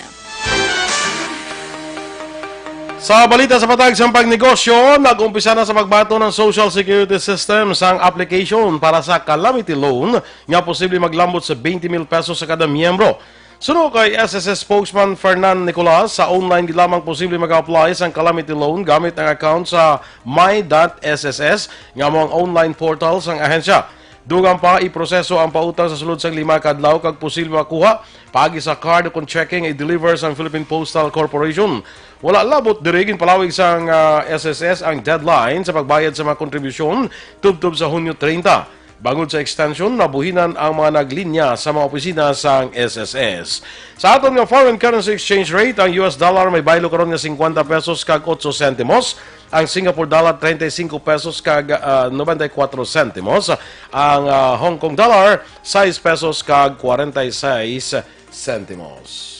Sa balita sa patag sa pagnegosyo, nag-umpisa na sa pagbato ng Social Security System ang application para sa calamity loan nga posible maglambot sa 20,000 pesos sa kada miyembro. Suno kay SSS spokesman Fernan Nicolas, sa online lamang posible mag-apply sa calamity loan gamit ang account sa my.sss nga mo ang online portal sang ahensya. Dugang pa iproseso ang pautang sa sulod sang 5 kadlaw kag posible makuha paagi sa card kung checking i-deliver sa Philippine Postal Corporation. Wala labot dirigin palawig sang SSS ang deadline sa pagbayad sa mga kontribusyon tubtob sa Hunyo 30. Bangod sa extension, nabuhinan ang mga naglinya sa mga opisina sa SSS. Sa aton nga foreign currency exchange rate, ang US dollar may baylo karon nga 50 pesos kag 8 sentimos, ang Singapore dollar 35 pesos kag 94 sentimos, ang Hong Kong dollar 6 pesos kag 46 sentimos.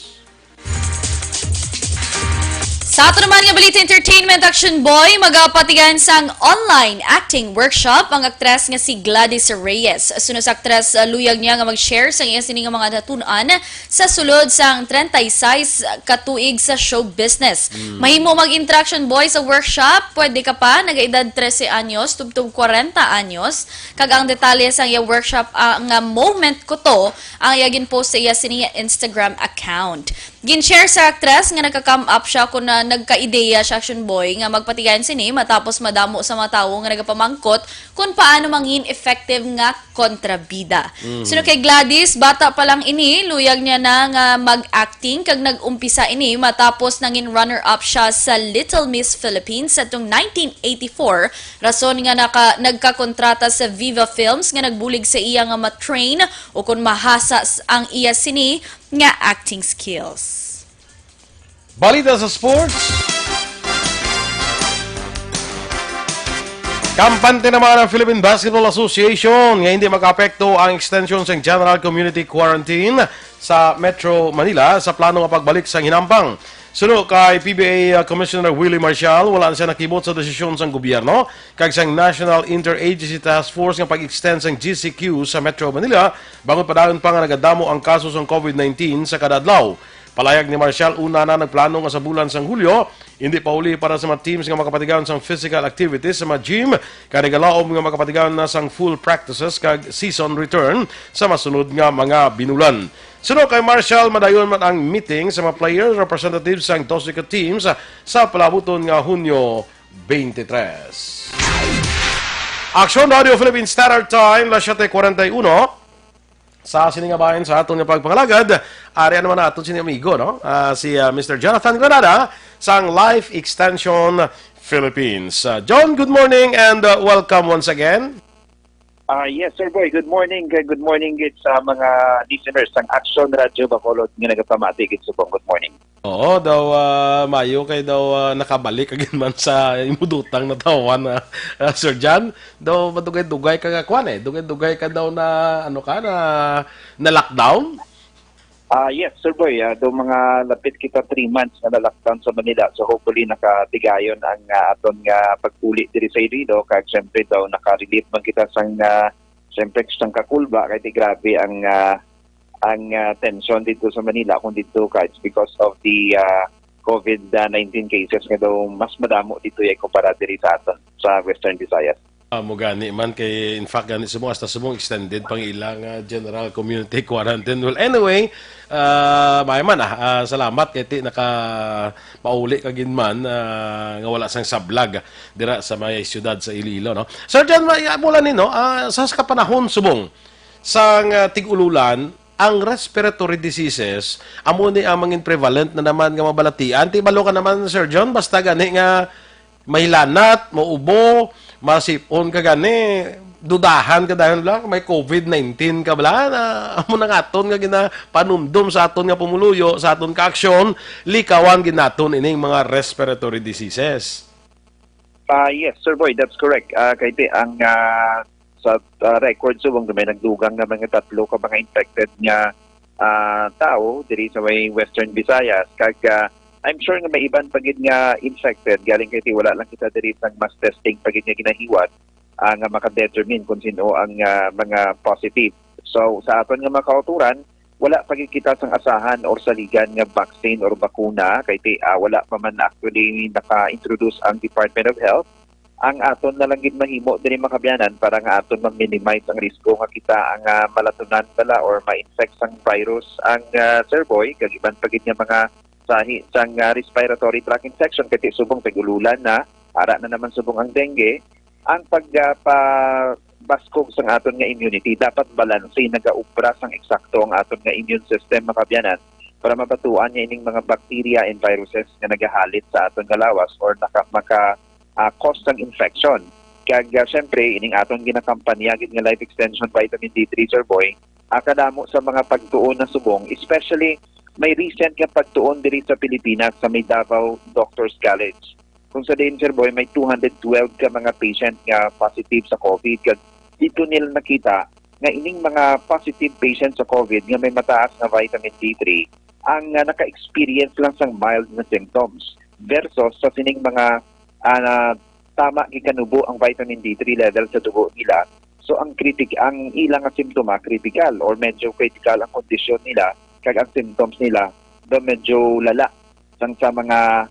Sa ato naman nga Balita Entertainment, Action Boy, magapatigan sang online acting workshop ang aktres nga si Gladys Reyes. Suno sa aktres, luyag niya nga mag-share sa iya sining mga natunan sa sulod sang 36 katuig sa show business. Mahimo mag-interaction boy sa workshop, pwede ka pa, nag-edad 13 anyos, tubtub 40 anyos. Kag ang detalye sa iya workshop, ang moment ko to, ang iya ginpost sa iya sining Instagram account. Gin-share sa actress nga nagka-come up siya kung na nagka-ideya siya action boy nga magpatigayan sini matapos madamo sa mga tawo nga nagapamangkot kung paano mangin effective nga kontrabida. Sino kay Gladys, bata pa lang ini, luyag niya na nga mag-acting kag nag-umpisa ini matapos nangin runner-up siya sa Little Miss Philippines sa atong 1984. Rason nga nagkakontrata sa Viva Films nga nagbulig sa iya nga matrain o kung mahasa ang iya sini nga acting skills. Balita sa sports. Kampante naman ng Philippine Basketball Association nga hindi mag-apekto ang extension sa General Community Quarantine sa Metro Manila sa plano nga pagbalik sa hinampang. Suno kay PBA Commissioner Willie Marcial, wala siya nakibot sa desisyon sang gobyerno kag sang National Interagency Task Force nga pag-extend sang GCQ sa Metro Manila bago padayon pa nga nagadamo ang kaso sang COVID-19 sa kada adlaw. Palayag ni Marcial, una na nagplano nga sa bulan sang Hulyo, hindi pa uli para sa mga teams nga makapatigawan sang physical activities sa mga gym, kanigalaom nga makapatigawan na sang full practices kag season return sa masunod nga mga binulan. Suno kay Marcial, madayon man ang meeting sa mga players representatives sang 12 ka teams sa palabuton nga Hunyo 23. Aksyon Radio Philippine Standard Time, 7:41. Sa siningabayan sa aton nga pagpangalagad, ari naman nato si amigo, no? Si Mr. Jonathan Granada sang Life Extension Philippines. John, good morning and welcome once again. Yes, sir boy. Good morning. Good morning sa mga listeners ng Aksyon Radio Bacolod nga nagapamati. Good morning. Oo, daw Mayo kay daw nakabalik agin man sa imudutang na tawan Sir John. Daw madugay-dugay ka nga kwan eh. Dugay-dugay ka daw na ano ka na lockdown? Yes, sir boy. Daw mga lapit kita 3 months na lockdown sa Manila. So hopefully nakatigayon ang aton nga pagpuli diri sa Iloilo. Kag syempre daw naka-relieve man kita sang syempre sang kakulba kay grabe ang tension dito sa Manila kung dito ka. It's because of the COVID-19 cases nga daw mas madamo dito ay kumpara diri sa aton sa Western Visayas. Mo gani man kay in fact gani sumo hasta sumong extended pang ilang general community quarantine. Well anyway, may man salamat kay ti naka pauli kagin man nga wala sang sablag dira sa may syudad sa Iloilo, no. Sir John, mula nino sa kapanahon subong sang tig-ululan ang respiratory diseases amo ni ang mangin prevalent na naman nga mabalatian. Ti balo ka naman Sir John basta gani nga mahilanat, maubo, masipon ka gani, dudahan ka dahil lang, may COVID-19 ka bala, na amo na nga aton nga ginapanumdum sa aton nga pumuluyo, sa aton ka aksyon, likawan ginaton ining mga respiratory diseases. Yes, Sir Boy, that's correct. Kaya ang sa record subong may nagdugang na mga 3 ka mga infected nga tao diri sa may Western Visayas. Kag I'm sure nga may iban pagid nga infected galing kay wala lang kita diri sang mass testing pagid nga ginahiwat nga maka-determine kung sino ang mga positive. So sa aton nga makauturan, wala pagid kita sang asahan or saligan nga vaccine or bakuna kay wala pa man actually naka-introduce ang Department of Health. Ang aton na lang gid mahimo diri makabyanan para nga aton ma-minimize ang risko nga kita ang malatunan bala or ma-infect sang virus ang Sir Boy kag iban pagid nga mga sang respiratory tract infection kaya subong pagululan na, ara na naman subong ang dengue, ang pagbaskog sang aton nga immunity, dapat balanse, nagaubra sang eksakto ang aton nga immune system makabyanan para mabatuan niya ining mga bacteria and viruses nga nagahalit sa aton nga lawas or maka-cause sang infection. Kaya syempre, ining aton ginakampanya gid nga life extension vitamin D3, Sir Boy, akadamo sa mga pagtuon na subong, especially may recent nga pagtuon diri sa Pilipinas sa may Davao Doctors College. Kung sa Sir Boy, may 212 ka mga patient nga positive sa COVID. Kag dito nila nakita nga ining mga positive patients sa COVID nga may mataas na vitamin D3 ang naka-experience lang sang mild na symptoms versus sa sining mga tama gikanubo ang vitamin D3 level sa dugo nila. So ang ilang simptoma critical or medyo critical ang kondisyon nila kag ang symptoms nila do medyo lala sang sa mga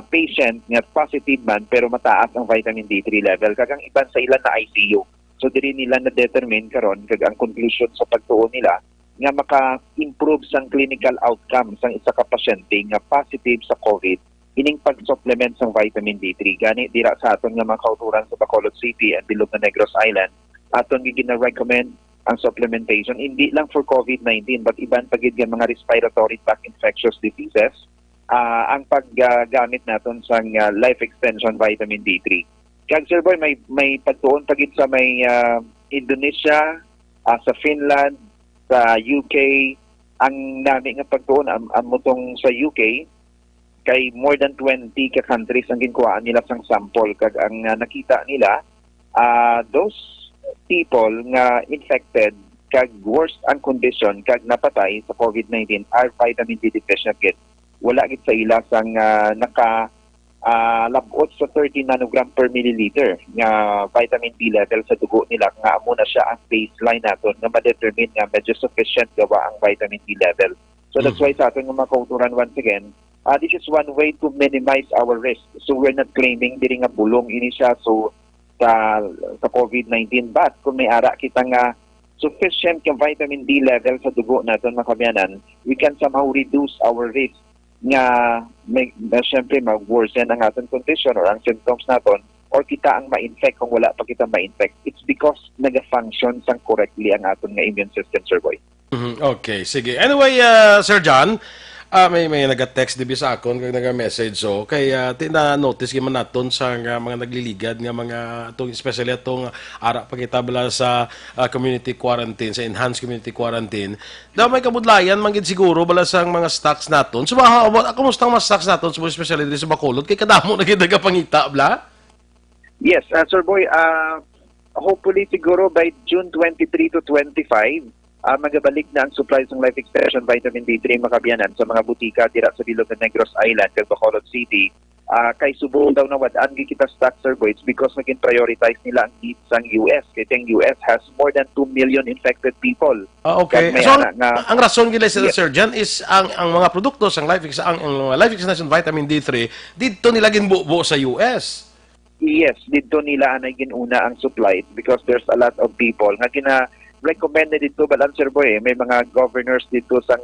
patient nga positive man pero mataas ang vitamin D3 level kag ang iban sa ilan na ICU. So diri nila na determine karon kag ang conclusion sa pagtuon nila nga maka-improve sang clinical outcome sang isa ka pasyente nga positive sa COVID ining pag-supplement sang vitamin D3. Gani dira sa aton nga mga kauturan sa Bacolod City and Bilog na Negros Island, aton gina-recommend ang supplementation hindi lang for COVID-19 but iban pagid nga mga respiratory tract infectious diseases. Ang paggamit naton sa life extension vitamin D3. Kag Sir Boy, may pagtuon pagid sa may Indonesia, sa Finland, sa UK. Ang nami nga pagtuon amutong sa UK kay more than 20 ka countries ang ginkuhaan nila sang sample. Kag ang nakita nila, those people nga infected kag worst ang condition kag napatay sa COVID-19 are vitamin D deficient gid. Wala gid sa ila sang labot sa 30 nanogram per milliliter nga vitamin D level sa dugo nila nga amo na siya ang baseline naton nga ma-determine nga medyo sufficient gawa ang vitamin D level. So that's why sa aton nga mga kauturan once again, this is one way to minimize our risk. So we're not claiming diri nga bulong ini siya so sa COVID-19 but kung may ara kita nga sufficient yung vitamin D level sa dugo natin mga kabyanan, we can somehow reduce our risk nga siyempre mag-worsen ang ating condition or ang symptoms natin or kita ang ma-infect kung wala pa kita ma-infect. It's because nag-function sang correctly ang ating nga immune system, Sir Boy. Okay, sige. Anyway, Sir John, may nag-text dibi sa akon kag nag-message so kay tina-notice gyud man naton sa mga nagliligad nga mga atong especially atong ara pakitabla sa community quarantine sa enhanced community quarantine daw may kabudlayan man gid siguro bala sang mga stocks naton so kumusta ang mga stocks naton so especially diri sa Bacolod kay kadamo na gid nagapangita bla. Yes, Sir Boy, hopefully siguro by June 23 to 25 magabalik na ang supply ng life extension vitamin D3 makabyanan sa mga butika dira sa Bilog na Negros Island kag Bacolod City. Kay subo daw na wadaan kita stock, Sir Boy, because naging prioritize nila ang needs ng US. Kaya ang US has more than 2 million infected people. Okay. So ang rason gila sa Sir John is ang mga produkto ang life extension vitamin D3 dito nila ginbuo sa US. Yes, dito nila anay ginuna ang supply because there's a lot of people nga recommended dito balan Sir Boy, may mga governors dito sa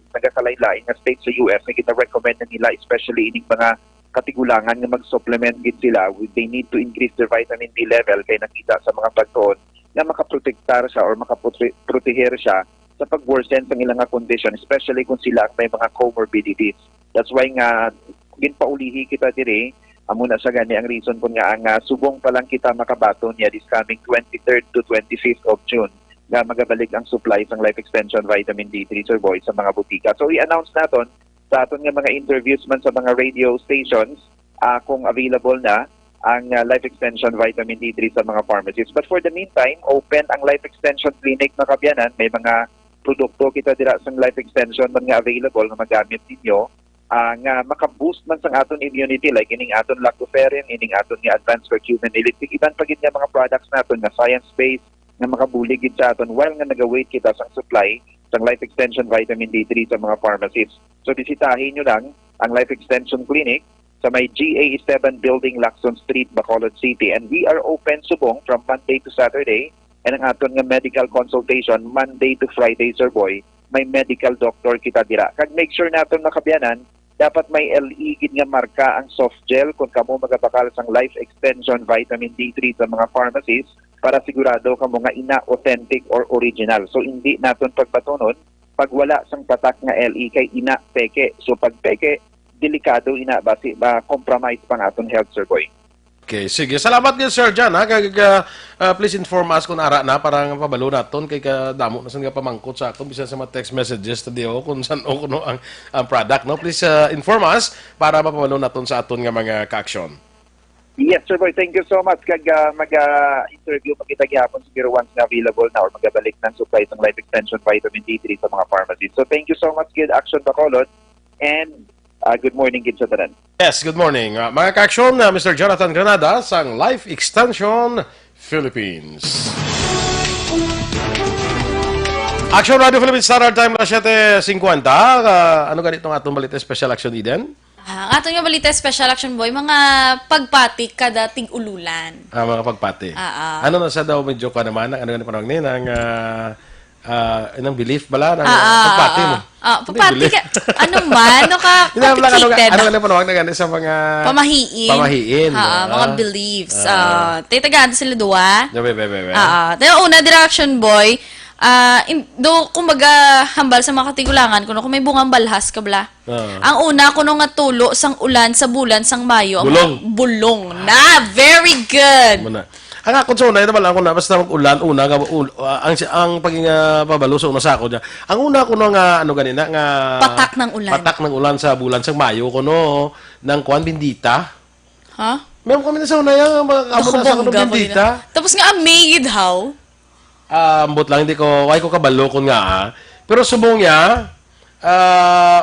nagakalain-lain nga states sa US na gina-recommend na nila especially ining mga katigulangan nga mag-supplement gid sila. They need to increase their vitamin D level kay nakita sa mga pagtuon na makaprotektar siya or makaproteher siya sa pag-worsen sa ilang condition especially kung sila may mga comorbidities. That's why nga ginpaulihi kita diri amo na sa gani ang reason kung nga ang subong pa lang kita makabaton niya this coming 23rd to 25th of June nga magabalik ang supply ng life extension vitamin D3, Sir Boy, sa mga butika. So i-announce naton sa aton nga mga interviews man sa mga radio stations kung available na ang life extension vitamin D3 sa mga pharmacies. But for the meantime, open ang life extension clinic na kabyanan. May mga produkto kita dira sa life extension man nga available na magamit ninyo nga maka-boost man sa aton immunity like ining aton lactoferrin, ining aton nga advanced curcumin electric, iban pagid nga mga products naton nga science-based nga makabulig gid sa aton while nga nagawait kita sa supply sa life extension vitamin D3 sa mga pharmacies. So bisitahin nyo lang ang life extension clinic sa may GA7 Building, Lacson Street, Bacolod City, and we are open subong from Monday to Saturday and ang aton nga medical consultation Monday to Friday, Sir Boy. May medical doctor kita dira. Kag make sure naton nakabyanan dapat may LE gid nga marka ang soft gel kung kamo magabakal sang life extension vitamin D3 sa mga pharmacies para sigurado kamo nga ina authentic or original. So hindi naton pagbatonon pag wala sang patak nga LE kay ina peke. So pag peke delikado ina basi ba compromise pang aton health, Sir Boy. Okay, sige. Salamat din, Sir John. Please inform us kung ara na para pabalo naton kay kadamo na saan nga pamangkot sa akon bisan sa mga text messages tadiyo kung saan o kuno ang product. No? Please inform us para mapabalo naton sa aton nga mga ka-aksyon. Yes, Sir Boy. Thank you so much. Kag mag-interview magkita gyapon siguro once na available na or magabalik ng supply ng life extension vitamin D3 sa mga pharmacies. So thank you so much, Good Aksyon Bacolod, and good morning, Gid sa tanan. Yes, good morning. Mga ka-aksyon, Mr. Jonathan Granada sang Life Extension Philippines. Action Radio Philippines Standard Time na 7:50. Ano ganito ng atong balita Special Action Eden? Ang ato nga balita Special Action Boy, mga pagpati kada tig-ululan. Mga pagpati. Ano na sa daw medyo ka naman, ano ganito panahon ni, ng Inang belief bala ng pagpati mo. Pagpati ka, ano man, no ka complicated. Ano ka panawag na gani sa mga pamahiin. Mga beliefs. Titagaan sila duwa. Bebe. Tayo una, direction boy, do kumbaga hambal sa mga katigulangan kuno kung may bungang balhas ka bla. Ang una kuno nga tulo sang ulan sa bulan sang Mayo. Bulong na. Very good. Ang ako sa una, ito pala ako na, basta mag-ulan, una, ang paging pabalo sa una sa ako dyan. Ang una ko nga, ano ganina, nga... Patak ng ulan. Patak ng ulan sa bulan sa Mayo, kuno, ng Kuan Bindita. Ha? Meron kami na sa una yan, mga amo na sa Bindita. Tapos nga, amazed how? Ambot lang, hindi ko, ay ko kabalo ko nga, pero subong niya,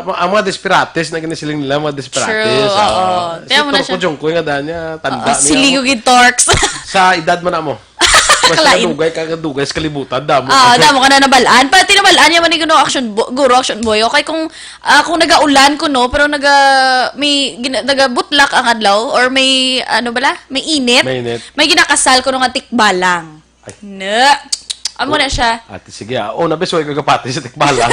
ang mga desperates na ginisiling nila, mga desperates. True, Kaya mo na siya. Ko yung nga niya, tanda niya. Siligugid torks. Sa edad mo na mo. Mas kadugay sa kalibutan, damo. Damo ka na nabalaan. Pati nabalaan niya man ni guro action boy. Okay, kung nagaulan ko no, pero nagabutlak ang adlaw, or may, may init. May ginakasal ko nung tikbalang. Amo na siya. Ate, sige. Una, besoy kagapati sa tikbalang.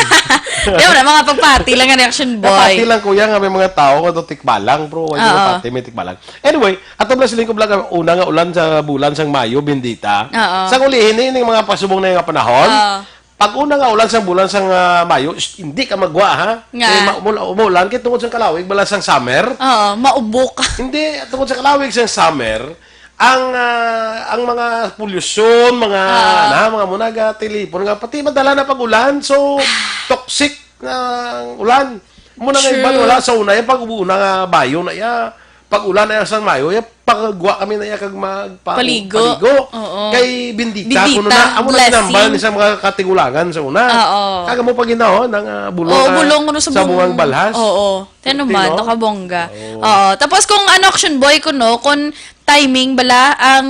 Diyo na, mga pagpati lang ang reaction boy. Pati lang kuya nga may mga tao ko tikbalang, bro. Ay pati may tikbalang. Anyway, ato bla siling ko bla una nga ulan sa bulan sang Mayo, Bindita. Sa ulihin ni mga pasubong na yung panahon. Pag una nga ulan sang bulan sang Mayo, hindi ka magwa ha. Umulan kay tungod sang kalawig bala sang summer. Maubok. Hindi tungod sa kalawig sang summer. Ang mga pollution, mga munaga, telepon nga pati madala na pag-ulan, so toxic na ulan. Muna nga iban wala sa una, pag una nga bayo na ya, pag ulan na sa Mayo, ya pagwa kami na ya kag magpaligo. Kay Bindita kuno na amo na tinambal ni sa mga katigulangan sa una. Kaga mo pag ginaho ng bulong sa bungang balhas. Teno man nakabongga. Tapos kung action boy kuno kun timing bala ang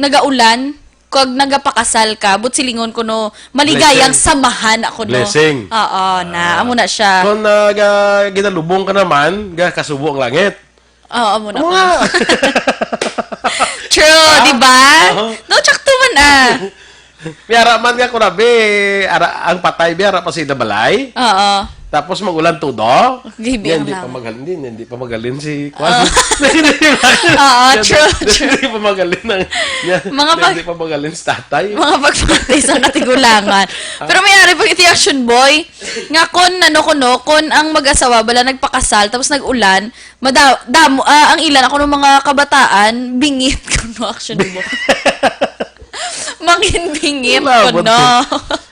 nagaulan kag nagapakasal ka but silingon ko no maligayang samahan ako no. Blessing. Amo na siya. Kung ginalubong ka naman, kasubo ang langit. Amo na. True, di ba? No, tsakto man Biyara man nga kunabi, ang patay biyara pa si Dabalay. Tapos magulan todo. Hindi pa magaling si Kwan. True. Hindi pa magaling hindi pa magaling si tatay. Mga pagpatay sa natigulangan. Pero mayari pag iti action boy, nga kun ang mag-asawa bala nagpakasal tapos nag-ulan, ang ilan ako ng mga kabataan bingit kuno action boy. Mangin-bingit ko, no?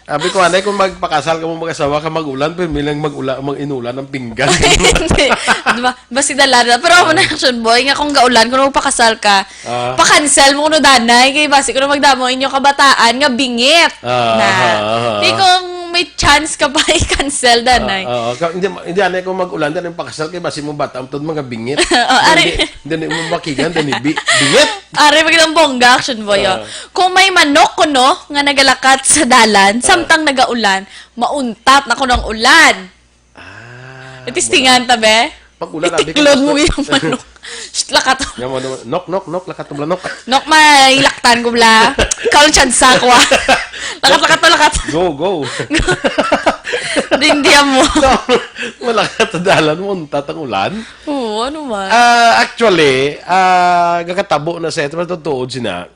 Sabi ko, anay, kung magpakasal ka mo mag-asawa ka mag-ulan, pero milang mag-inulan ng pinggan. Hindi. Diba? Basta dalada. Pero ako na action boy, nga kung gaulan, kung magpakasal ka, pa-cancel mo kuno danay, kaya basi kung magdamo inyong kabataan, nga bingit. Di kung may chance ka pa i-cancel danay. Hindi, anay, kung mag-ulan, danay pakasal, kaya basi mo bata, amtod mga bingit. Hindi mo makigan, danay bingit. Are, magandang bongga, action boy. Kung may manok ko, no, nga nagalakat sa dalan, samtang nagaulan, mauntat na ko ng ulan. Itistingan tabi. Itiklod mo yung manok. Lakat. Nok, lakat mo lanok. Nok, may laktan ko bla. Kaon chansa ko. Lakat. Go. Dindiyan mo. Malakat sa dalan mo, untat ang ulan. Oo, ano man. Actually, gakatabo na sa ito, matutuod sina.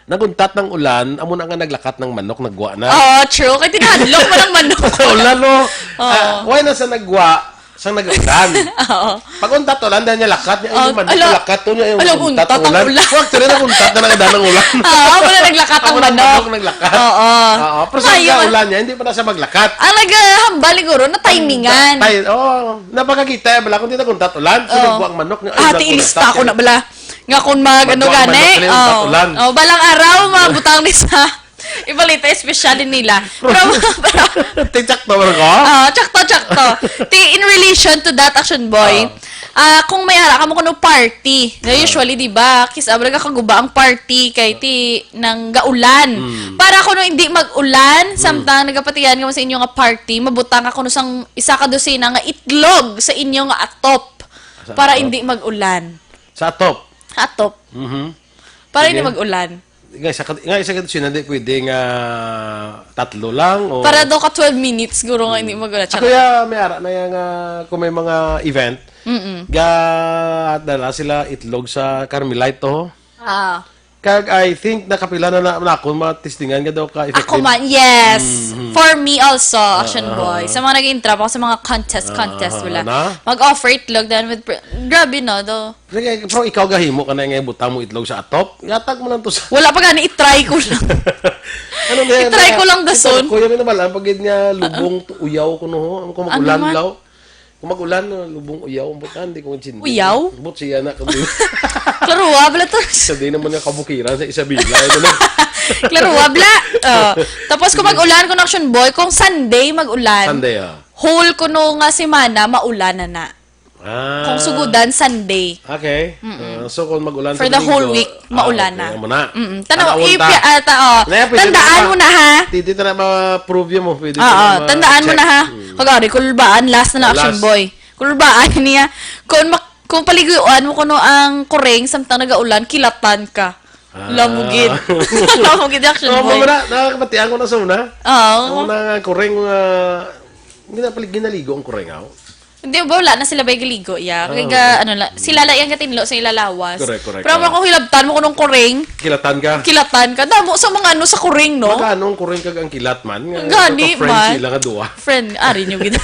Naguntat ng ulan, amo na nga naglakat ng manok, nagwa na. True. Kaya tinahadlok mo ng manok. Ulan, no? Why na sa nagwa, sang nag-ulan. Pag untat ulan, dahil niya lakat, niya yung manok lakat, niya yung untat ng ulan. Actually, naguntat na nagada ng ulan. Wala naglakat ang manok. Naglakat. Pero sa ulan niya, hindi pa na siya maglakat. Ang naghambal siguro, na timingan. Napakakita, bala, kung di naguntat ulan, so nagwa ang manok. Ilista ko na bala. Nga kung mag-ano gani. Balang araw, mabutang ni sa Balita, espesyalin nila. Pero Tsakto ba ko? Tsakto. In relation to that, action boy, kung may ara ka mo kuno party, usually, di ba, kisabra ka kaguba ang party kay ti nang gaulan. Para kuno hindi mag-ulan, samtang nagapatiyan ka mo sa inyo nga party, mabutang ka kuno sang isa ka dosina nga itlog sa inyo nga atop para hindi mag-ulan. Sa atop? Atop. Para hindi mag-ulan. nga isa kondisyon, hindi pwedeng tatlo lang. O... Para daw ka 12 minutes, siguro nga hindi mag-ulat. Ako ya, may ara na yung, kung may mga event, dala sila itlog sa Carmelite to. Kag I think nakapila na ako, matistingan nga daw ka effective. Ako man, yes. For me also, Action Boy. Sa mga nag-intrap ako sa mga contest, wala. Mag-offer itlog then with... Grabe no, do. Pero ikaw gahimo ka na nga butang mo itlog sa atop, yatag mo lang to sa... Wala pa gani, itry ko lang. Itry ko lang dason. Kuya mo naman lang, pag nga lubong uyaw ko no, kung magulan law. Kung magulan, lubong uyaw, butan, hindi ko insindi. Uyaw? But siya na, Klaro, wabla to. sabi naman nga kabukiran sa Isabela. Klaro, wabla. Tapos kung mag-ulan ko ng Action Boy, kung Sunday mag-ulan, Sunday, whole ko no nga semana, maulan na. Kung sugudan, Sunday. Okay. So, kung mag-ulan for the whole week, maulan na. Tanaw, tandaan mo na ha. Dito na ma-prove mo. Tandaan mo na ha. Kagari, kulbaan, last na Action Boy. Kulbaan niya. Kung paliguan mo kuno ang kureng, samtang nagaulan, kilatan ka. Lamugid. Lamugid Action Boy. Nakakabatian ko na sa una. Oo. Ang mga kureng, hindi na ginaligo ang kureng ako. Hindi ba wala na sila ba galigo ya? Kaya sila la yang katinlo sa ilalawas. Correct. Pero kung hilabtan mo kunong kuring, kilatan ka. Damo sa mga sa kuring no. Magkano ang kuring kag ang kilat man? Gani man. Sila nga duwa. Friend, ari nyo gid.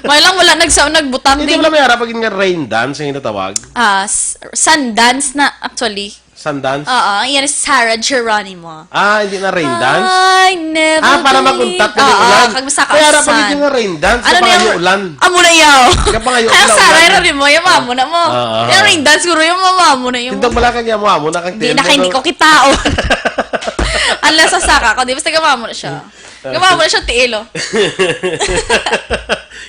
May lang wala nagbutang din. Hindi mo may harap pag nga rain dance ang tinatawag. Sun dance na actually. Sundance? Yan is Sarah Geronimo. Hindi na rain dance? I never para maguntat na ulan. Kaya harap pag yung rain dance, ano kapag yung ulan. Amo na yaw. Kaya Sarah Geronimo, yung mamo na mo. Yung rain dance, guro yung mamo na yung. Tindog malakang yung mamo na kang tempo. Hindi ko kitaon. Unless sa saka ko, di basta gamamo na siya. Gamamo na siya tiilo.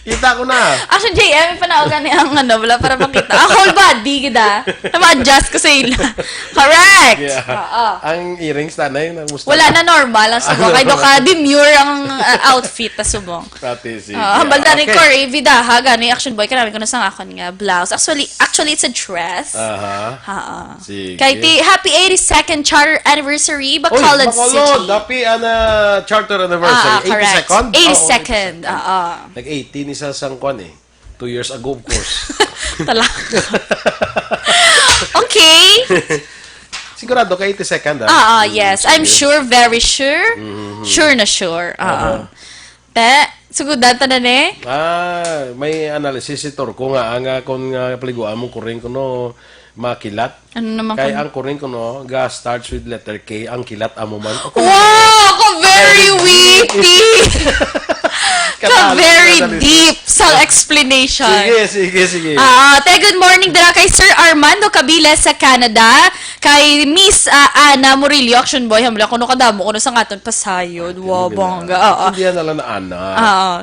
Kita ko na. Actually, JM, panaogan niya ang wala para makita. Whole body, kita. Na-adjust ko sa ila. Correct! Yeah. Ang earrings na yung wala na normal ang subong. Kaya ka demure ang outfit na subong. Hambal na rin Corey, vidaha, gani, Action Boy, karami ko na sa akon nga blouse. Actually, it's a dress. Sige. Kaya happy 82nd charter anniversary, Bacolod City. Happy charter anniversary. Correct. 82nd. Nag-18 isa sang kwan 2 years ago, of course. Talaga. Okay. Sigurado ka 82nd, yes. I'm sure, very sure. Sure na sure. Sugudan ta na ne? May analysis ito ko nga, kung paliguan mong kuring ko no, makilat. Ano naman kaya ang kuring ko no, starts with letter K, ang kilat amo man. Wow! Ako very witty! Very deep sa explanation. Sige. Good morning dira kay Sir Armando Cabile sa Canada, kay Miss Ana Murillo, Action Boy, hamla kuno kadamo kuno sa ngaton pasayod. Wow, bongga. Hindi na lang na Ana.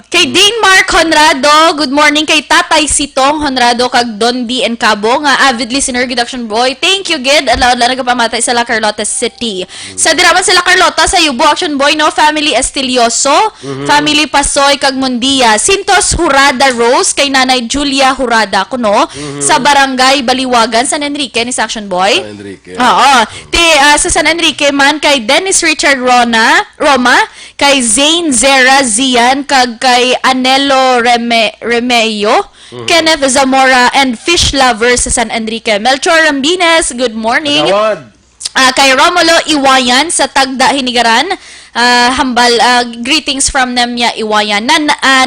Kay Dane Mark Honrado, good morning kay Tatay Sitong Honrado kag Don D and Cabo nga avid listener gid Action Boy. Thank you gid. Adlaw nagapamatay sa La Carlota City. Sa diraman sa La Carlota sa Yubo Action Boy no, family Estilioso, family Pasoy kag Mundia, Sintos Hurada Rose kay Nanay Julia Hurada kuno sa Barangay Baliwagan San Enrique ni Action Boy. San Enrique. Sa San Enrique man kay Dennis Richard Roma, kay Zane Zera Zian kag kay Anelo Remeyo, Kenneth Zamora and Fish Lovers sa San Enrique. Melchor Rambines, good morning. Kay Romulo Iwayan sa Tagda Hinigaran, hambal greetings from Nemya Iwayan.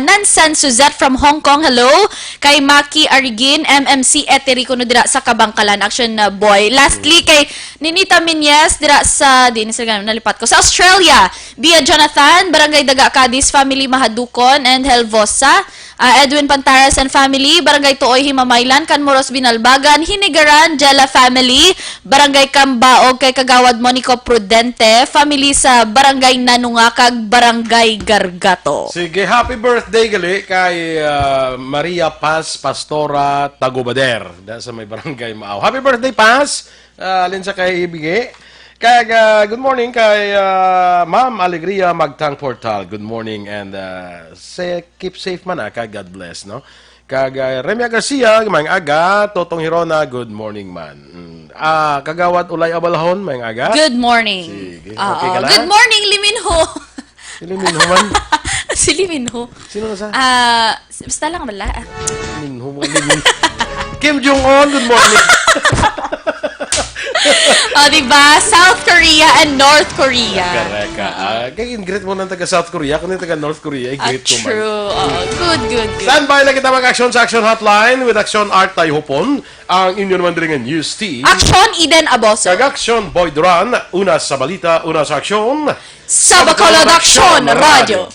Nansan Suzette from Hong Kong, hello. Kay Maki Arigin, MMC Eterico no dira sa Kabangkalan, Action Boy. Lastly kay Ninita Minyes dira sa nalipat ko sa Australia, Bia Jonathan, Barangay Daga Cadiz, family Mahadukon and Helvosa. Edwin Pantaras and family, Barangay Tuoy Himamaylan, Canmoros Binalbagan, Hinigaran, Jella family, Barangay Kambaog kay Kagawad Monico Prudente, family sa Barangay Nanungakag, Barangay Gargato. Sige, happy birthday gali kay Maria Paz Pastora Tagubader sa may Barangay Maaw. Happy birthday, Paz! Alin sa kay ibigay. Kaya good morning kay Ma'am Alegria Magtang Portal. Good morning and keep safe man kay God bless, no? Kag Remia Garcia, mayang aga. Totong Hirona, good morning man. Kagawad Ulay Abalahon, mayang aga. Good morning. Sige, okay ka na? Good morning, Liminho. Si Liminho man. Si Liminho. Sino na sa? Basta lang wala. Liminho mo, Liminho. Kim Jong-un, good morning. Diba? South Korea and North Korea. Correct. Kaya greet mo ng taga South Korea, kung taga North Korea, i-greet ko man. True. Good. Standby lang kita mag-aksyon sa Aksyon Hotline with Aksyon Art tayo hupon. Ang inyo naman rin news team. Aksyon Eden Aboso. Kag Aksyon Boy Duran, una sa balita, una sa aksyon. Sa Bacolod Aksyon Radio.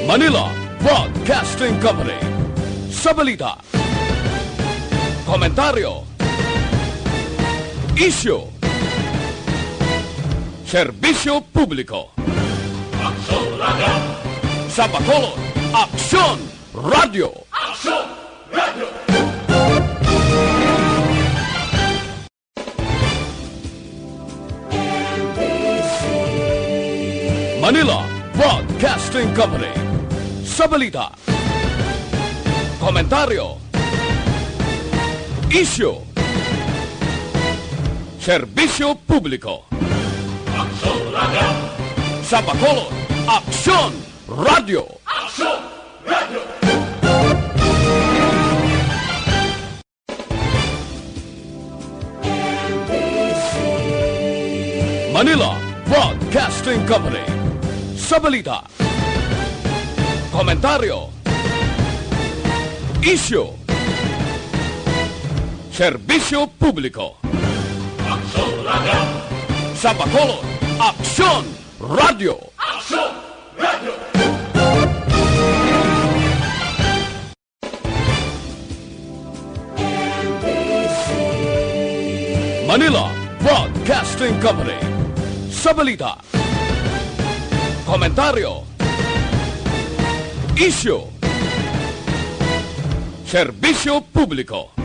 Manila Broadcasting Company. Sa balita, komentaryo, isyu, serbisyo publiko. Aksyon Radio. Sa Bacolod, Aksyon Radio. Aksyon Radio. Manila Broadcasting Company. Sa balita, komentaryo, isyu, serbisyo publiko. Aksyon Radio. Sa Bacolod, Aksyon Radio. Aksyon Radio. Manila Broadcasting Company. Sa balita, komentaryo, isyu, serbisyo publiko. Aksyon Radio. Sa Bacolod, Aksyon Radio. Aksyon Radio. Manila Broadcasting Company. Sa balita, komentaryo, isyu, serbisyo publiko.